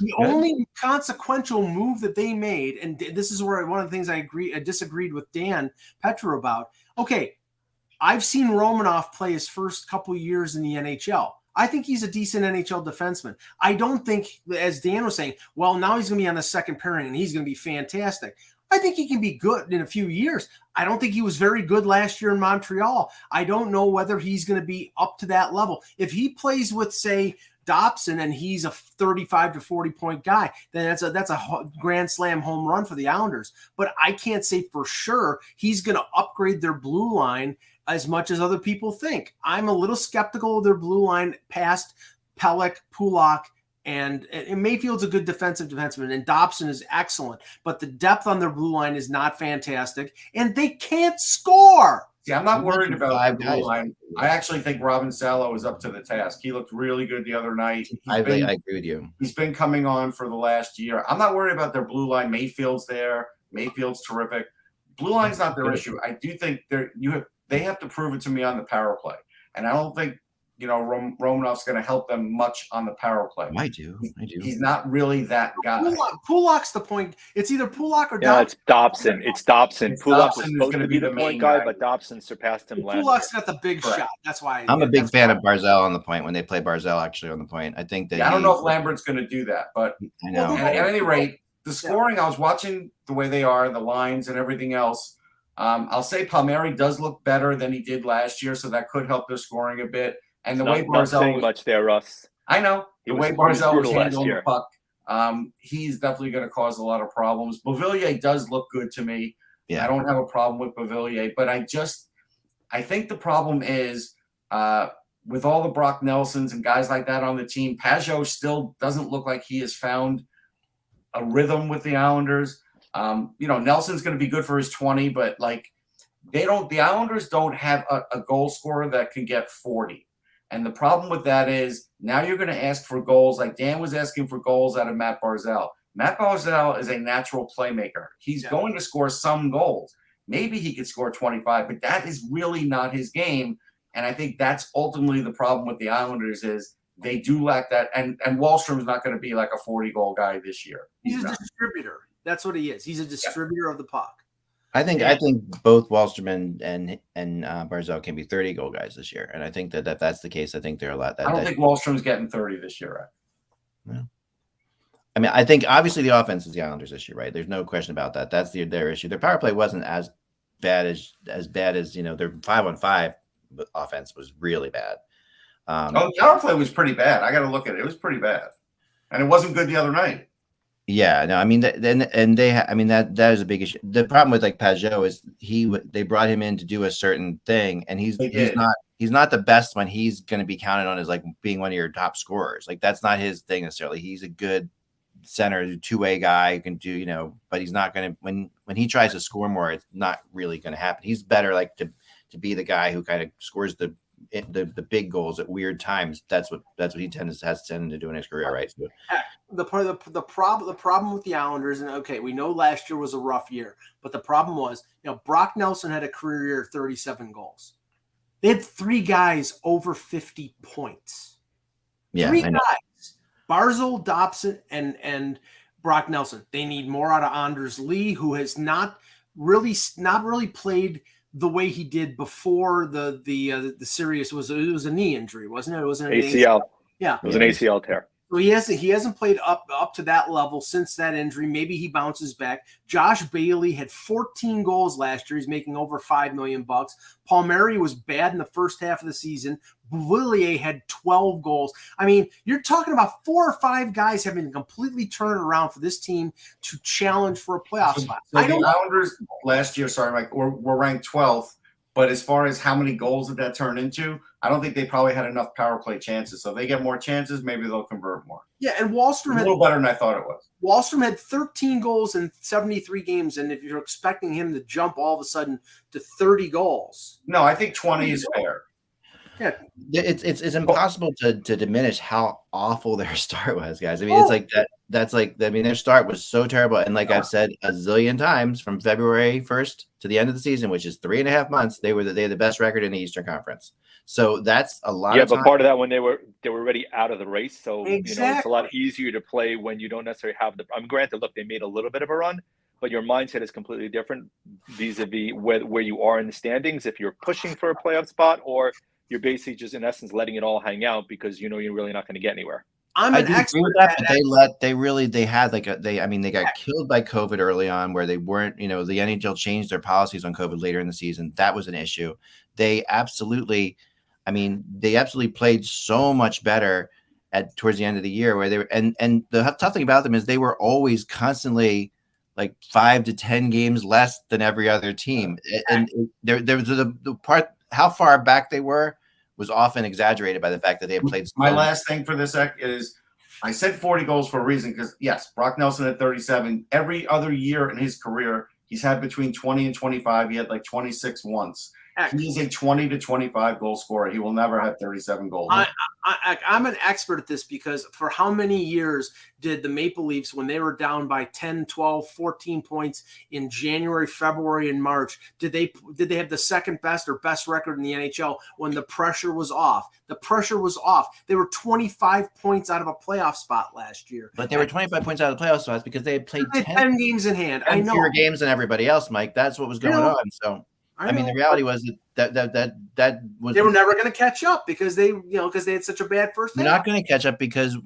The only consequential move that they made, and this is where one of the things I disagreed with Dan Petro about. Okay, I've seen Romanov play his first couple years in the NHL. I think he's a decent NHL defenseman. I don't think, as Dan was saying, well, now he's going to be on the second pairing and he's going to be fantastic. I think he can be good in a few years. I don't think he was very good last year in Montreal. I don't know whether he's going to be up to that level. If he plays with, say, Dobson and he's a 35 to 40 point guy, then that's a grand slam home run for the Islanders. But I can't say for sure he's going to upgrade their blue line as much as other people think. I'm a little skeptical of their blue line past Pelech, Pulak, and Mayfield's a good defensive defenseman, and Dobson is excellent. But the depth on their blue line is not fantastic, and they can't score. See, I'm not worried about the five blue guys. line. I actually think Robin Salo is up to the task. He looked really good the other night. I agree with you. He's been coming on for the last year. I'm not worried about their blue line. Mayfield's there. Mayfield's terrific. Blue line's not their issue. I do think they have to prove it to me on the power play, and I don't think Romanov's going to help them much on the power play. I do. He's not really that guy. Pulak's the point. It's either Pulak or Dobson. Yeah, it's Dobson. It's Dobson. Pulak was supposed to be the point guy, guy, but Dobson surpassed him last year. Pulak's got the big shot. That's why I'm a big fan of Barzal on the point when they play Barzal actually on the point. I think that I don't know if Lambert's going to do that, but I know. At any rate, the scoring, I was watching the way they are, the lines and everything else. I'll say Palmieri does look better than he did last year, so that could help their scoring a bit. And the way Barzal was much there, Russ. I know. The way Barzal was handling the puck, he's definitely going to cause a lot of problems. Beauvillier does look good to me. Yeah. I don't have a problem with Beauvillier, but I think the problem is with all the Brock Nelsons and guys like that on the team, Pajot still doesn't look like he has found a rhythm with the Islanders. Nelson's going to be good for his 20, but the Islanders don't have a goal scorer that can get 40. And the problem with that is now you're going to ask for goals like Dan was asking for goals out of Matt Barzal. Matt Barzal is a natural playmaker. He's going to score some goals. Maybe he could score 25, but that is really not his game. And I think that's ultimately the problem with the Islanders is they do lack that. And Wahlstrom's not going to be like a 40-goal guy this year. He's a distributor. That's what he is. He's a distributor of the puck. I think both Wahlstrom and Barzal can be 30-goal guys this year, and I think that's the case. I think they're a lot. I don't think Wahlstrom's getting 30 this year, right? No. I mean, I think obviously the offense is the Islanders' issue, right? There's no question about that. That's their issue. Their power play wasn't as bad as their 5-on-5 offense was really bad. Power play was pretty bad. I got to look at it. It was pretty bad, and it wasn't good the other night. Yeah, no, I mean, that is a big issue. The problem with Pajot is they brought him in to do a certain thing, and he's not the best when he's going to be counted on as being one of your top scorers. That's not his thing necessarily. He's a good center, two-way guy who can do, but he's not going to when he tries to score more, it's not really going to happen. He's better to be the guy who kind of scores the big goals at weird times. That's what he has tended to do in his career, right? So, the problem with the Islanders, and okay, we know last year was a rough year, but the problem was, Brock Nelson had a career year of 37 goals. They had 3 guys over 50 points. Yeah, 3 guys: Barzal, Dobson, and Brock Nelson. They need more out of Anders Lee, who has not really played the way he did before the serious it was a knee injury, wasn't it? It wasn't an ACL. Yeah, it was an ACL tear. So he hasn't played up to that level since that injury. Maybe he bounces back. Josh Bailey had 14 goals last year. He's making over $5 million. Palmieri was bad in the first half of the season. Beauvillier had 12 goals. I mean, you're talking about 4 or 5 guys having to completely turn it around for this team to challenge for a playoff spot. So the Islanders last year, sorry, Mike, were ranked 12th. But as far as how many goals did that turn into, I don't think they probably had enough power play chances. So if they get more chances, maybe they'll convert more. Yeah, and Wahlstrom a little better than I thought it was. Wahlstrom had 13 goals in 73 games, and if you're expecting him to jump all of a sudden to 30 goals. No, I think 20 is fair. Yeah. It's impossible to diminish how awful their start was, guys. I mean, it's like that. Their start was so terrible. And I've said a zillion times, from February 1st to the end of the season, which is 3.5 months, they had the best record in the Eastern Conference. So that's a lot. Yeah, but part of that when they were already out of the race. So exactly. It's a lot easier to play when you don't necessarily have the. I'm granted, look, they made a little bit of a run, but your mindset is completely different vis-a-vis where you are in the standings. If you're pushing for a playoff spot, or you're basically just in essence letting it all hang out because you're really not going to get anywhere. I'm an expert at that, but they got killed by COVID early on, where they weren't, the NHL changed their policies on COVID later in the season. That was an issue. They absolutely played so much better towards the end of the year, where they were, and the tough thing about them is they were always constantly 5 to 10 games less than every other team. And there was the part, how far back they were was often exaggerated by the fact that they had played. My last thing for this is I said 40 goals for a reason, because yes, Brock Nelson at 37. Every other year in his career, he's had between 20 and 25. He had 26 once. He is a 20 to 25 goal scorer. He will never have 37 goals. I'm an expert at this because for how many years did the Maple Leafs, when they were down by 10, 12, 14 points in January, February, and March, did they have the second best or best record in the NHL when the pressure was off? The pressure was off. They were 25 points out of a playoff spot last year. But they were 25 points out of the playoff spots because they had played 10 games in hand. I know. fewer games than everybody else, Mike. That's what was going on. So I mean, the reality was that was they were never going to catch up because they had such a bad first half. They're not going to catch up because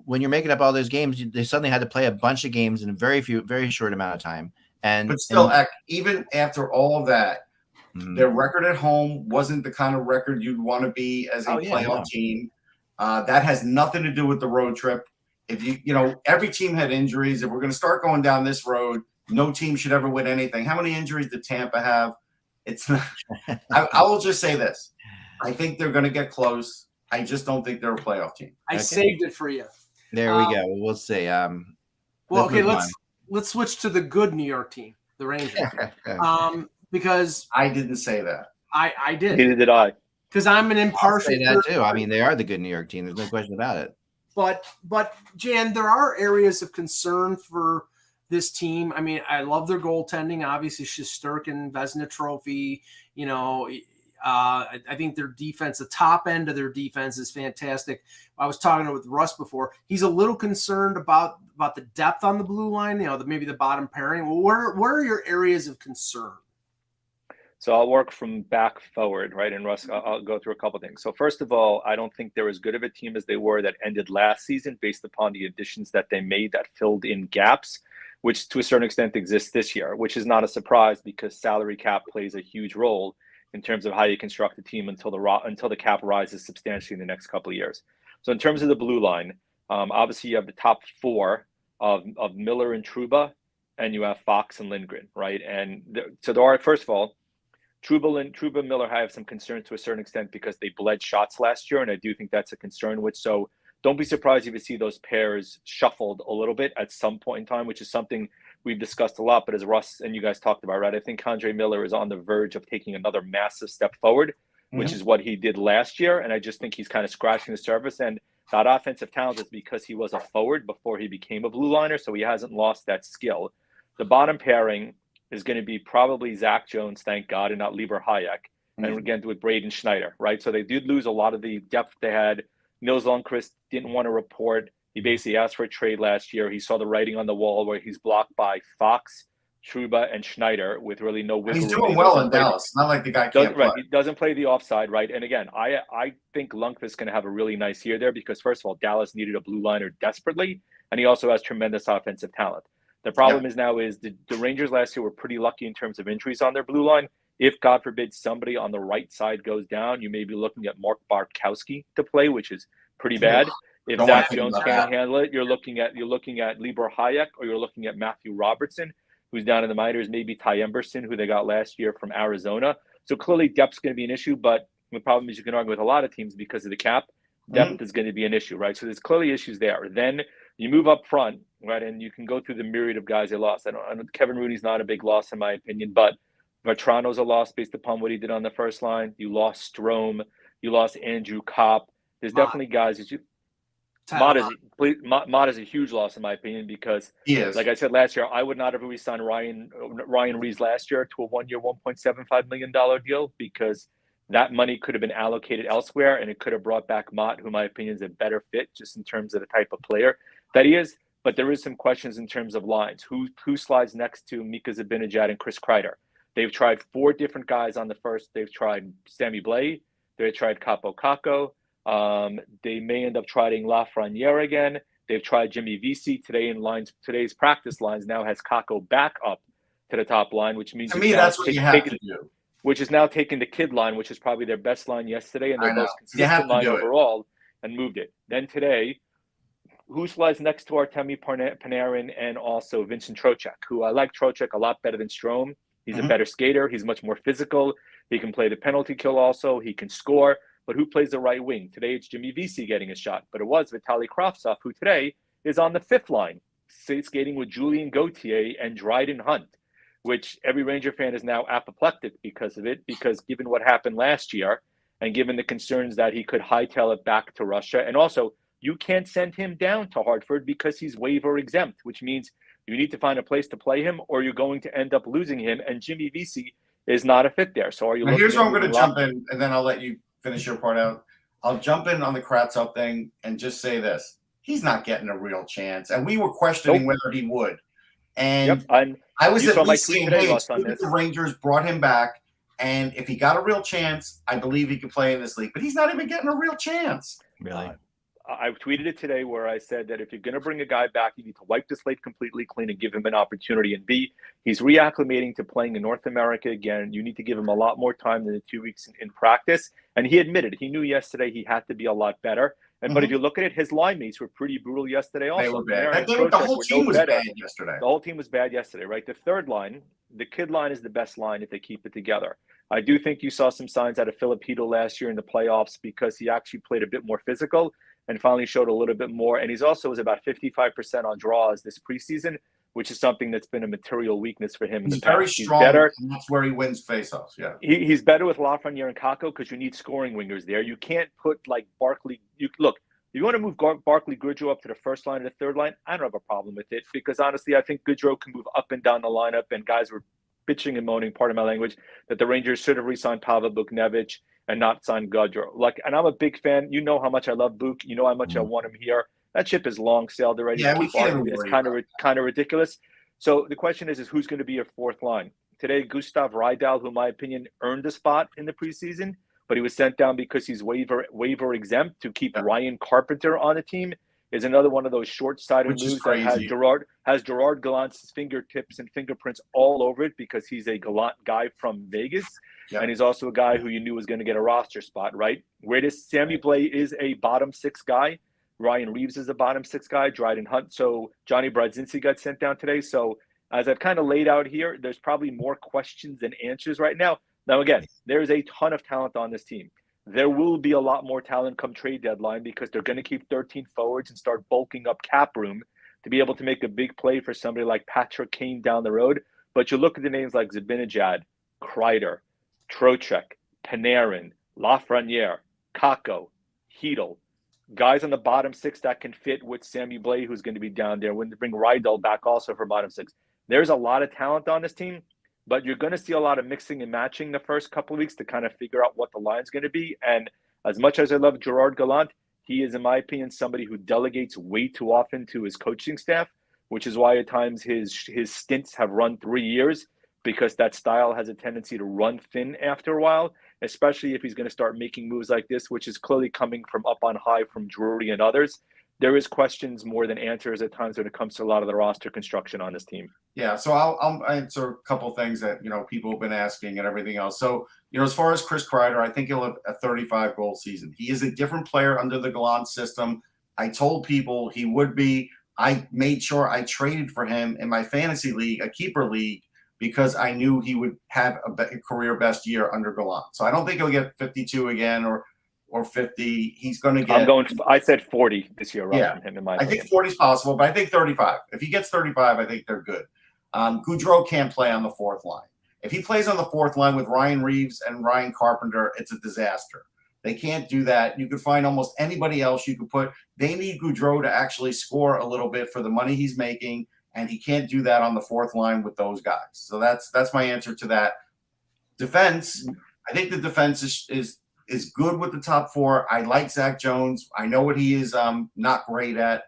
when you're making up all those games, they suddenly had to play a bunch of games in a very short amount of time. But still, even after all of that, their record at home wasn't the kind of record you'd want to be as a playoff team. That has nothing to do with the road trip. If every team had injuries. If we're going to start going down this road, no team should ever win anything. How many injuries did Tampa have? It's not. I will just say this. I think they're going to get close. I just don't think they're a playoff team. I saved it for you. There we go. We'll see. Let's switch to the good New York team, the Rangers. Because I didn't say that. I did. Neither did I. Because I'm an impartial. I'll say that too. I mean, they are the good New York team. There's no question about it. But Jan, there are areas of concern for this team. I mean, I love their goaltending. Obviously, Shesterkin, Vezina Trophy. I think their defense, the top end of their defense, is fantastic. I was talking with Russ before. He's a little concerned about the depth on the blue line. Maybe the bottom pairing. Well, where are your areas of concern? So I'll work from back forward, right? And Russ, I'll go through a couple of things. So first of all, I don't think they're as good of a team as they were that ended last season based upon the additions that they made that filled in gaps, which to a certain extent exists this year, which is not a surprise because salary cap plays a huge role in terms of how you construct a team until the cap rises substantially in the next couple of years. So in terms of the blue line, obviously you have the top four of Miller and Trouba, and you have Fox and Lindgren, right? And so there are, first of all, Trouba and Miller have some concerns to a certain extent because they bled shots last year, and I do think that's a concern. So don't be surprised if you see those pairs shuffled a little bit at some point in time, which is something we've discussed a lot. But as Russ and you guys talked about, right, I think Andre Miller is on the verge of taking another massive step forward, which is what he did last year. And I just think he's kind of scratching the surface. And that offensive talent is because he was a forward before he became a blue liner, so he hasn't lost that skill. The bottom pairing is going to be probably Zach Jones, thank God, and not Lieber Hayek. And again, with Braden Schneider, right? So they did lose a lot of the depth they had. Nils Lundqvist didn't want to report. He basically asked for a trade last year. He saw the writing on the wall where he's blocked by Fox, Trouba, and Schneider with really no wiggle room. He's doing well in Dallas. It's not like the guy can't play. Right, he doesn't play the offside, right? And again, I think Lundqvist is going to have a really nice year there because, first of all, Dallas needed a blue liner desperately, and he also has tremendous offensive talent. The problem is the Rangers last year were pretty lucky in terms of injuries on their blue line. If, God forbid, somebody on the right side goes down, you may be looking at Mark Bartkowski to play, which is pretty bad. If Zach Jones can't handle it, you're looking at Lieber Hayek, or you're looking at Matthew Robertson, who's down in the minors, maybe Ty Emberson, who they got last year from Arizona. So clearly depth's going to be an issue, but the problem is you can argue with a lot of teams because of the cap. Depth is going to be an issue, right? So there's clearly issues there. Then you move up front, right, and you can go through the myriad of guys they lost. I don't Kevin Rooney's not a big loss in my opinion, but Vetrano's a loss based upon what he did on the first line. You lost Strome. You lost Andrew Kopp. There's definitely guys that you. Mott is a huge loss in my opinion because, like I said last year, I would not have re-signed Ryan Rees last year to a 1-year, $1.75 million deal because that money could have been allocated elsewhere and it could have brought back Mott, who in my opinion is a better fit just in terms of the type of player that he is. But there is some questions in terms of lines. Who slides next to Mika Zibanejad and Chris Kreider? They've tried 4 different guys on the first. They've tried Sammy Blais. They tried Capo Caco. They may end up trying Lafreniere again. They've tried Jimmy Vesey today in lines. Today's practice lines now has Caco back up to the top line, which means to me that's what you have to do. Which is now taking the kid line, which is probably their best line yesterday and their most consistent line overall, and moved it. Then today, who slides next to Artemi Panarin and also Vincent Trocheck, who I like Trocheck a lot better than Strome. He's a better skater. He's much more physical. He can play the penalty kill also. He can score. But who plays the right wing? Today it's Jimmy Vesey getting a shot. But it was Vitaly Kravtsov, who today is on the 5th line, skating with Julian Gauthier and Dryden Hunt. which every Ranger fan is now apoplectic because of it, because given what happened last year and given the concerns that he could hightail it back to Russia, and also you can't send him down to Hartford because he's waiver exempt, which means you need to find a place to play him or you're going to end up losing him, and Jimmy Vesey is not a fit there. So are you now, here's where I'm going to jump in, and then I'll let you finish your part out. I'll jump in on the Kravtsov thing and just say this. He's not getting a real chance. And we were questioning whether he would. And I was at least saying, hey, it's good that the Rangers brought him back. And if he got a real chance, I believe he could play in this league. But he's not even getting a real chance. Really? I tweeted it today where I said that if you're going to bring a guy back, you need to wipe the slate completely clean and give him an opportunity. And B, he's reacclimating to playing in North America again. You need to give him a lot more time than the 2 weeks in practice. And he admitted, he knew yesterday he had to be a lot better. And But if you look at it, his line mates were pretty brutal yesterday also. They were bad. The whole team was bad yesterday. The whole team was bad yesterday, right? The third line, the kid line, is the best line if they keep it together. I do think you saw some signs out of Filipino last year in the playoffs because he actually played a bit more physical and finally showed a little bit more. And he's also was about 55% on draws this preseason, which is something that's been a material weakness for him. He's very strong, better, and that's where he wins faceoffs. Yeah, he's better with Lafreniere and Kakko because you need scoring wingers there. You can't put like Barkley. Look, if you want to move Barkley Goodrow up to the first line or the third line, I don't have a problem with it because honestly, I think Goodrow can move up and down the lineup. And guys were bitching and moaning, pardon my language, that the Rangers should have re-signed Pavel Buchnevich and not signed Goodrow. And I'm a big fan. You know how much I love Buch. You know how much I want him here. That ship is long sailed already. Yeah, we can't. It's kind of ridiculous. So the question is who's going to be your fourth line? Today, Gustav Rydal, who in my opinion earned a spot in the preseason, but he was sent down because he's waiver exempt to keep Ryan Carpenter on the team, is another one of those short-sighted moves that has Gerard Gallant's fingertips and fingerprints all over it because he's a Gallant guy from Vegas. Yep. And he's also a guy who you knew was going to get a roster spot, right? Whereas Sammy Blais is a bottom six guy. Ryan Reeves is a bottom six guy. Dryden Hunt. So Johnny Brodzinski got sent down today. So as I've kind of laid out here, there's probably more questions than answers right now. Now, again, there's a ton of talent on this team. There will be a lot more talent come trade deadline because they're going to keep 13 forwards and start bulking up cap room to be able to make a big play for somebody like Patrick Kane down the road. But you look at the names like Zibanejad, Kreider, Trocheck, Panarin, Lafreniere, Kakko, Hedl, guys on the bottom six that can fit with Sammy Blais, who's going to be down there. When they bring Rydal back also for bottom six. There's a lot of talent on this team, but you're going to see a lot of mixing and matching the first couple of weeks to kind of figure out what the line's going to be. And as much as I love Gerard Gallant, he is, in my opinion, somebody who delegates way too often to his coaching staff, which is why at times his stints have run 3 years, because that style has a tendency to run thin after a while, especially if he's going to start making moves like this, which is clearly coming from up on high from Drury and others. There is questions more than answers at times when it comes to a lot of the roster construction on this team. Yeah, so I'll answer a couple things that people have been asking and everything else. So as far as Chris Kreider, I think he'll have a 35-goal season. He is a different player under the Gallant system. I told people he would be. I made sure I traded for him in my fantasy league, a keeper league, because I knew he would have a career best year under Gallant. So I don't think he'll get 52 again or 50. He's going to get. I said 40 this year. From him in my opinion. I think 40 is possible, but I think 35. If he gets 35, I think they're good. Goudreau can't play on the fourth line. If he plays on the fourth line with Ryan Reeves and Ryan Carpenter, it's a disaster. They can't do that. You could find almost anybody else you could put. They need Goudreau to actually score a little bit for the money he's making, and he can't do that on the fourth line with those guys. So that's my answer to that. Defense, I think the defense is good with the top four. I like Zach Jones. I know what he is not great at.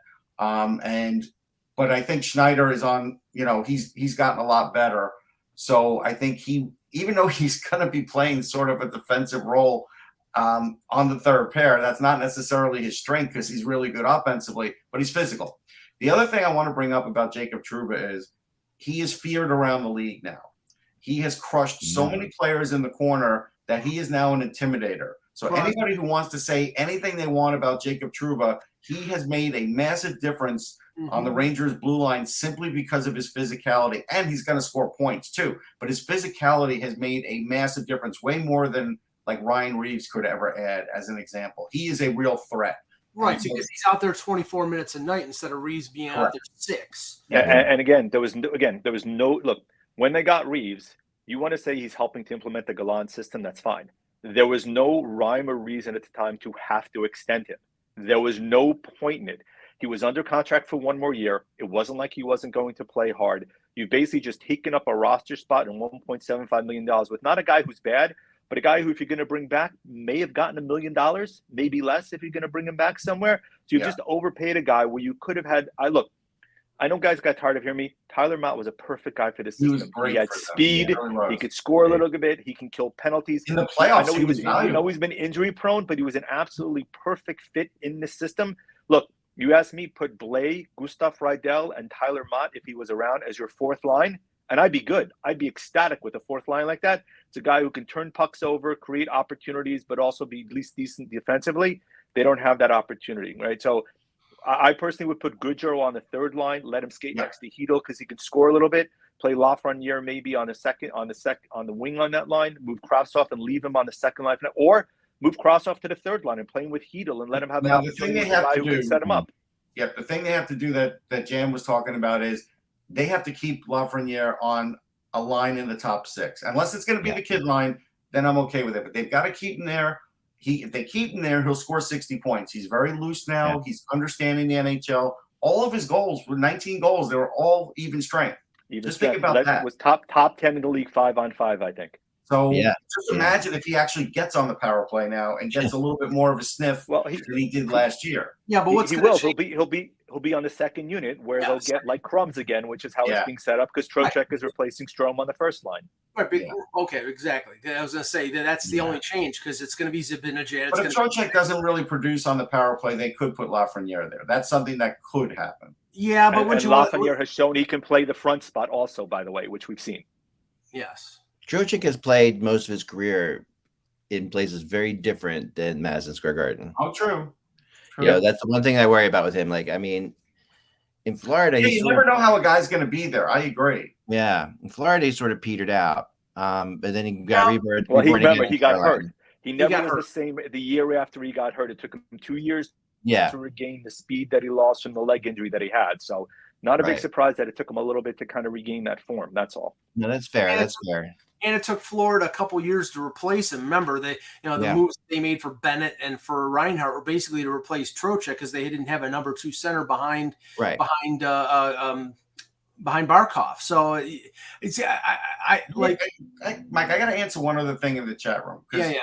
But I think Schneider is on, he's gotten a lot better. So I think even though he's going to be playing sort of a defensive role on the third pair, that's not necessarily his strength because he's really good offensively, but he's physical. The other thing I want to bring up about Jacob Trouba is he is feared around the league now. He has crushed so many players in the corner that he is now an intimidator. So anybody who wants to say anything they want about Jacob Trouba, he has made a massive difference on the Rangers' blue line simply because of his physicality. And he's going to score points too. But his physicality has made a massive difference, way more than like Ryan Reeves could ever add as an example. He is a real threat. Right, because he's out there 24 minutes a night instead of Reeves being out there 6. Yeah, and again, there was no look. when they got Reeves, you want to say he's helping to implement the Gallant system, that's fine. There was no rhyme or reason at the time to have to extend him. There was no point in it. He was under contract for 1 more year. It wasn't like he wasn't going to play hard. You basically just taken up a roster spot in $1.75 million with not a guy who's bad, but a guy who, if you're going to bring back, may have gotten $1 million, maybe less if you're going to bring him back somewhere. So you've just overpaid a guy where you could have had. I know guys got tired of hearing me. Tyler Mott was a perfect guy for this system. He had speed. He could score a little bit. He can kill penalties. In the playoffs, I know he's been injury prone, but he was an absolutely perfect fit in the system. Look, you asked me, put Blay, Gustav Rydell, and Tyler Mott, if he was around, as your fourth line, and I'd be good. I'd be ecstatic with a fourth line like that. It's a guy who can turn pucks over, create opportunities, but also be at least decent defensively. They don't have that opportunity, right? So I personally would put Goodrow on the third line, let him skate next to Hedel because he can score a little bit. Play Lafreniere maybe on the wing on that line. Move Kravtsov and leave him on the second line, or move Kravtsov to the third line and play him with Hedel and let him have an opportunity with a guy who can set him up. Yeah, the thing they have to do that Jan was talking about is they have to keep Lafreniere on a line in the top 6. Unless it's going to be the kid line, then I'm okay with it. But they've got to keep him there. If they keep him there, he'll score 60 points. He's very loose now. Yeah. He's understanding the NHL. All of his goals were 19 goals. They were all even strength. Just think about that. Was top 10 in the league 5-on-5, I think. So just imagine if he actually gets on the power play now and gets a little bit more of a sniff than he did last year. Yeah, but he'll be on the second unit where they'll get like crumbs again, which is how it's being set up because Trocheck is replacing Strome on the first line. Right, okay, exactly. I was going to say that's the only change because it's going to be Zibanejad. But if Trocheck doesn't really produce on the power play, they could put Lafreniere there. That's something that could happen. Yeah, but Lafreniere has shown he can play the front spot also, by the way, which we've seen. Yes. Trocheck has played most of his career in places very different than Madison Square Garden. Oh, true. You know, that's the one thing I worry about with him. Like, I mean, in Florida, you never know how a guy's going to be there. I agree. Yeah, in Florida, he sort of petered out, but then he got rebirth. Well, he got hurt. He never was the same. The year after he got hurt, it took him 2 years to regain the speed that he lost from the leg injury that he had. So, not a big surprise that it took him a little bit to kind of regain that form. That's all. No, that's fair. That's fair. And it took Florida a couple years to replace him. Remember, the moves they made for Bennett and for Reinhart were basically to replace Trocheck because they didn't have a number 2 center behind Barkov. So it's Mike, I got to answer one other thing in the chat room. Yeah.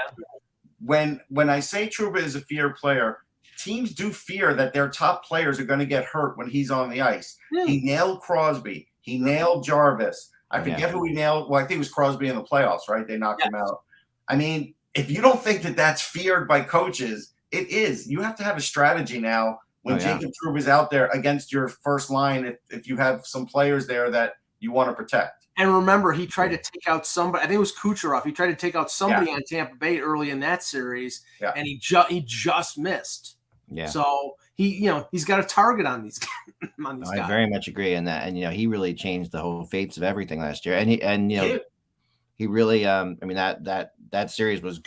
When I say Trouba is a feared player, teams do fear that their top players are going to get hurt when he's on the ice. Yeah. He nailed Crosby. He nailed Jarvis. I forget who he nailed. Well, I think it was Crosby in the playoffs, right? They knocked him out. I mean, if you don't think that that's feared by coaches, it is. You have to have a strategy now when Jacob Trouba is out there against your first line if you have some players there that you want to protect. And remember, he tried to take out somebody. I think it was Kucherov. He tried to take out somebody on Tampa Bay early in that series, and he just missed. Yeah. So he's got a target on these guys. I very much agree in that, and he really changed the whole fates of everything last year. And he really, I mean that series was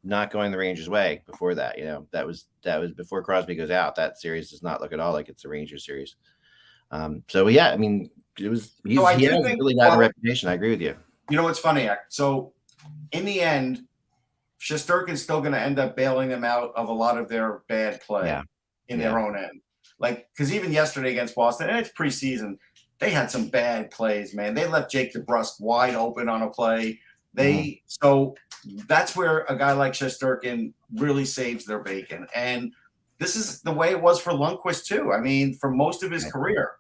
not going the Rangers' way before that. That was before Crosby goes out. That series does not look at all like it's a Rangers series. So yeah, I mean he has really got a reputation. I agree with you. You know what's funny? So in the end, Shesterkin's still going to end up bailing them out of a lot of their bad play in their own end. Like, because even yesterday against Boston, and it's preseason, they had some bad plays, man. They left Jake DeBrusk wide open on a play. So that's where a guy like Shesterkin really saves their bacon. And this is the way it was for Lundqvist too. I mean, for most of his career.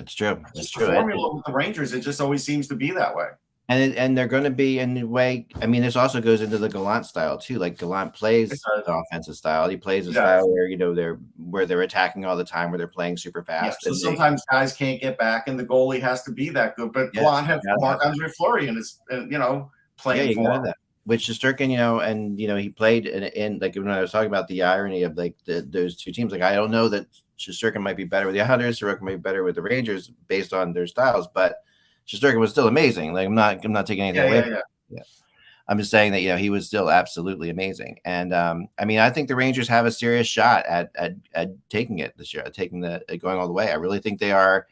It's true. It's true. The formula with the Rangers, it just always seems to be that way. And they're going to be in a way. I mean, this also goes into the Gallant style too. Like Gallant plays the offensive style. He plays a style where they're attacking all the time, where they're playing super fast. Yeah, so sometimes guys can't get back, and the goalie has to be that good. But Gallant has Marc-Andre Fleury and is playing for him. Which Shesterkin, and he played in like when I was talking about the irony of like those two teams. Like I don't know that Shesterkin might be better with the Islanders, Sorokin might be better with the Rangers based on their styles, but Shesterkin was still amazing. Like I'm not taking anything away from him. Yeah. I'm just saying that he was still absolutely amazing. And I mean I think the Rangers have a serious shot at taking it this year, going all the way. I really think they are.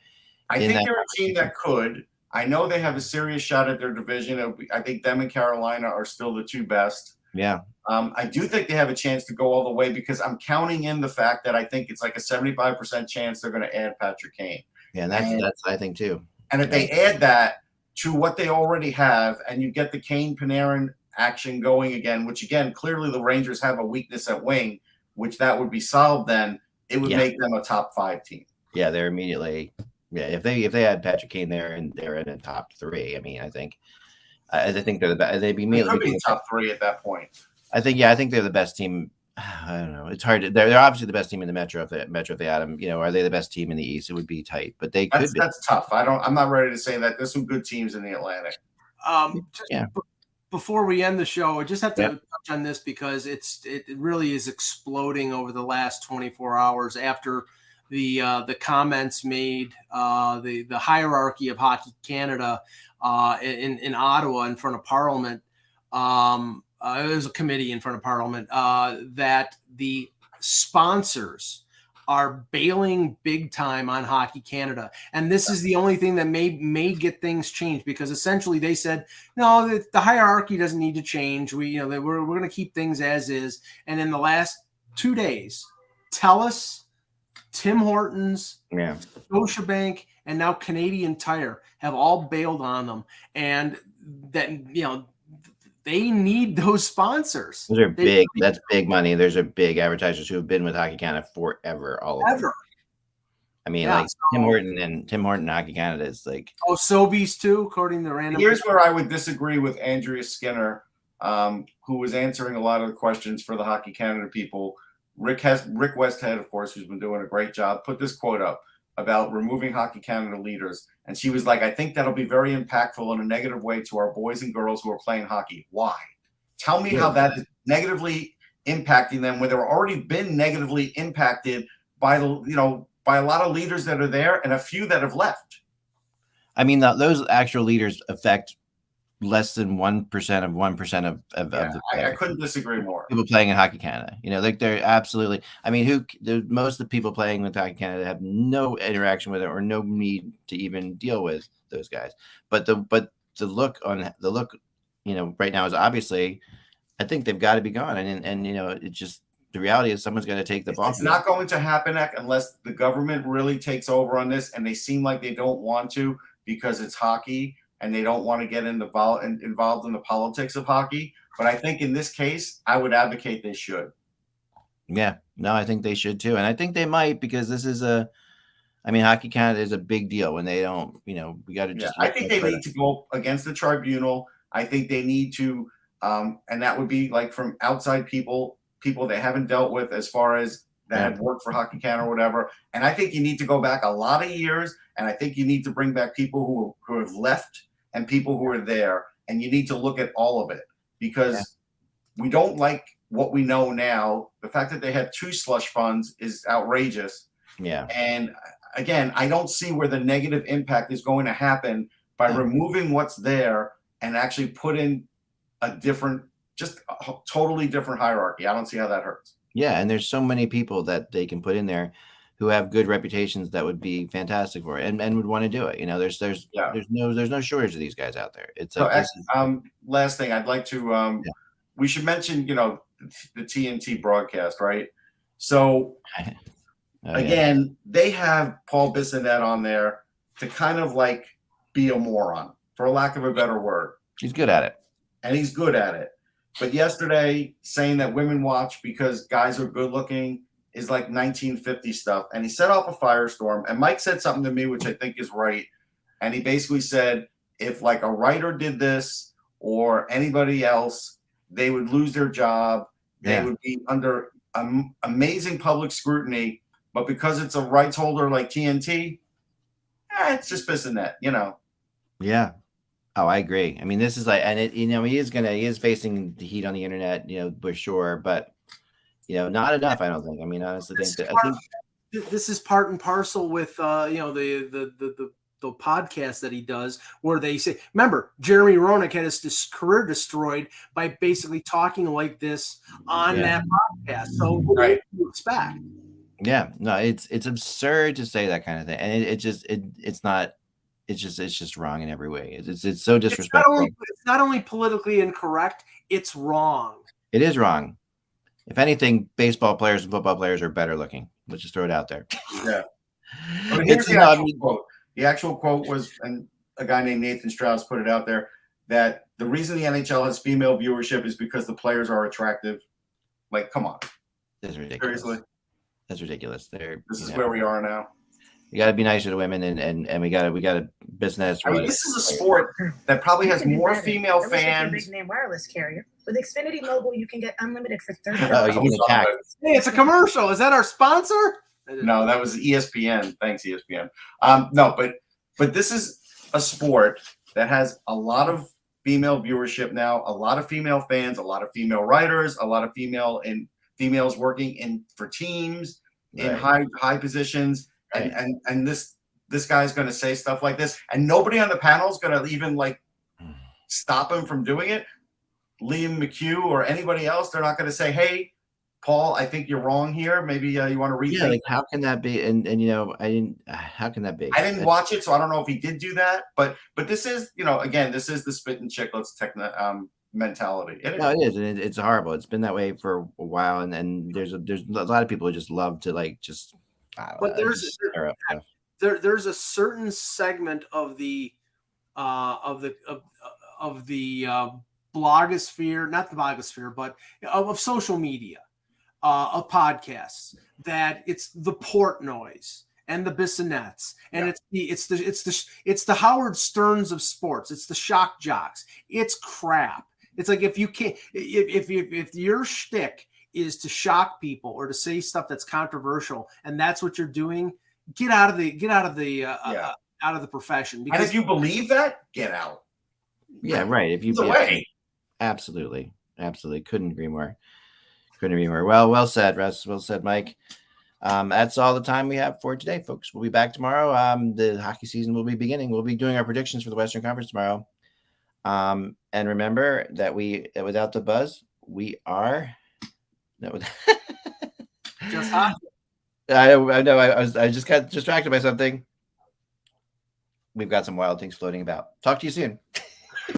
I think they're a team that could. I know they have a serious shot at their division. I think them and Carolina are still the two best. Yeah. I do think they have a chance to go all the way because I'm counting in the fact that I think it's like a 75% chance they're going to add Patrick Kane. Yeah, that's I think too. And if they add that to what they already have, and you get the Kane Panarin action going again, which again clearly the Rangers have a weakness at wing, which that would be solved. Then it would make them a top 5 team. Yeah, they're immediately. Yeah, if they had Patrick Kane there and they're in the top 3, I mean, I think they're the best. They'd be immediately top 3 at that point. I think they're the best team. I don't know. It's hard. They're obviously the best team in the Metro. If they had them, are they the best team in the East? It would be tight, but they could be. That's tough. I'm not ready to say that. There's some good teams in the Atlantic. Before we end the show, I just have to touch on this because it really is exploding over the last 24 hours after the comments made, the hierarchy of Hockey Canada in Ottawa in front of Parliament. It was a committee in front of Parliament that the sponsors are bailing big time on Hockey Canada. And this is the only thing that may get things changed, because essentially they said, no, the hierarchy doesn't need to change. We're going to keep things as is. And in the last 2 days, TELUS, Tim Hortons, Scotiabank, and now Canadian Tire have all bailed on them. And that, they need those sponsors. Those are big. That's big money. There's a big advertisers who have been with Hockey Canada forever. I mean, Tim Horton, Hockey Canada is like. Oh, Sobeys too, according to random. Here's where I would disagree with Andrea Skinner, who was answering a lot of the questions for the Hockey Canada people. Rick Westhead, of course, who's been doing a great job, put this quote up about removing Hockey Canada leaders. And she was like, I think that'll be very impactful in a negative way to our boys and girls who are playing hockey. Why? Tell me how that is negatively impacting them, when they've already been negatively impacted by a lot of leaders that are there and a few that have left. I mean, those actual leaders affect less than 1% of 1% of the I couldn't disagree more. People playing in Hockey Canada, they're absolutely. I mean, most of the people playing with Hockey Canada have no interaction with it or no need to even deal with those guys. But the look right now is obviously, I think they've got to be gone, and it's just the reality is someone's going to take the ball. It's not going to happen unless the government really takes over on this, and they seem like they don't want to because it's hockey. And they don't want to get involved in the politics of hockey. But I think in this case, I would advocate they should. Yeah, no, I think they should too. And I think they might, because this is Hockey Canada is a big deal when they don't, we got to just. I think they need to go against the tribunal. I think they need to, and that would be like from outside people they haven't dealt with as far as that have worked for Hockey Canada or whatever. And I think you need to go back a lot of years. And I think you need to bring back people who have left and people who are there, and you need to look at all of it, because we don't like what we know now. The fact that they have 2 slush funds is outrageous. Yeah. And again, I don't see where the negative impact is going to happen by removing what's there and actually put in a totally different hierarchy. I don't see how that hurts. Yeah. And there's so many people that they can put in there who have good reputations that would be fantastic for it and would want to do it. There's no shortage of these guys out there. Last thing I'd like to we should mention, the TNT broadcast, right? So again, they have Paul Bissonnette on there to kind of like be a moron, for lack of a better word. He's good at it. And he's good at it. But yesterday, saying that women watch because guys are good looking is like 1950 stuff. And he set off a firestorm. And Mike said something to me, which I think is right. And he basically said, if like a writer did this or anybody else, they would lose their job. They would be under amazing public scrutiny. But because it's a rights holder like TNT, it's just Bissonnette, Yeah. Oh, I agree. I mean, this is like, and he is facing the heat on the internet, for sure. But not enough, I don't think. I mean, honestly, this is part and parcel with the podcast that he does, where they say, remember, Jeremy Roenick had his career destroyed by basically talking like this on that podcast. So what do you expect? Yeah, no, it's absurd to say that kind of thing, and it's it's just wrong in every way. It's so disrespectful. It's not only politically incorrect, it's wrong. It is wrong. If anything, baseball players and football players are better looking. Let's just throw it out there. Yeah. But here's the actual quote. The actual quote was, and a guy named Nathan Strauss put it out there, that the reason the NHL has female viewership is because the players are attractive. Like, come on. That's ridiculous. Seriously. That's ridiculous. This is where we are now. You got to be nicer to women, and we got to business. I mean, this is a sport that probably has more female fans. Big name wireless carrier. With Xfinity Mobile, you can get unlimited for $30. Oh, you can attack. Hey, it's a commercial. Is that our sponsor? No, that was ESPN. Thanks, ESPN. No, but this is a sport that has a lot of female viewership now, a lot of female fans, a lot of female writers, a lot of females working in for teams in high positions. And this guy's going to say stuff like this, and nobody on the panel is going to even like stop him from doing it. Liam McHugh or anybody else, they're not going to say, "Hey, Paul, I think you're wrong here. Maybe you want to rethink." Yeah, like how can that be? And you know, I didn't. How can that be? I didn't watch it, so I don't know if he did do that. But this is, again, this is the spit and chicklets mentality. No, it is, and it's horrible. It's been that way for a while, and there's a lot of people who just love to like just. But there's a certain segment of the blogosphere, not the blogosphere, but of social media, of podcasts, that it's the Portnoys and the Bissonets, and it's the Howard Sterns of sports. It's the shock jocks. It's crap. It's like if your shtick is to shock people or to say stuff that's controversial, and that's what you're doing, get out of the profession. Because and if you believe that, get out. Yeah, right. If you way. Absolutely. Couldn't agree more. Well said, Russ. Well said, Mike. That's all the time we have for today, folks. We'll be back tomorrow. The hockey season will be beginning. We'll be doing our predictions for the Western Conference tomorrow. And remember that without the buzz, we are just hockey. I know. I just got distracted by something. We've got some wild things floating about. Talk to you soon.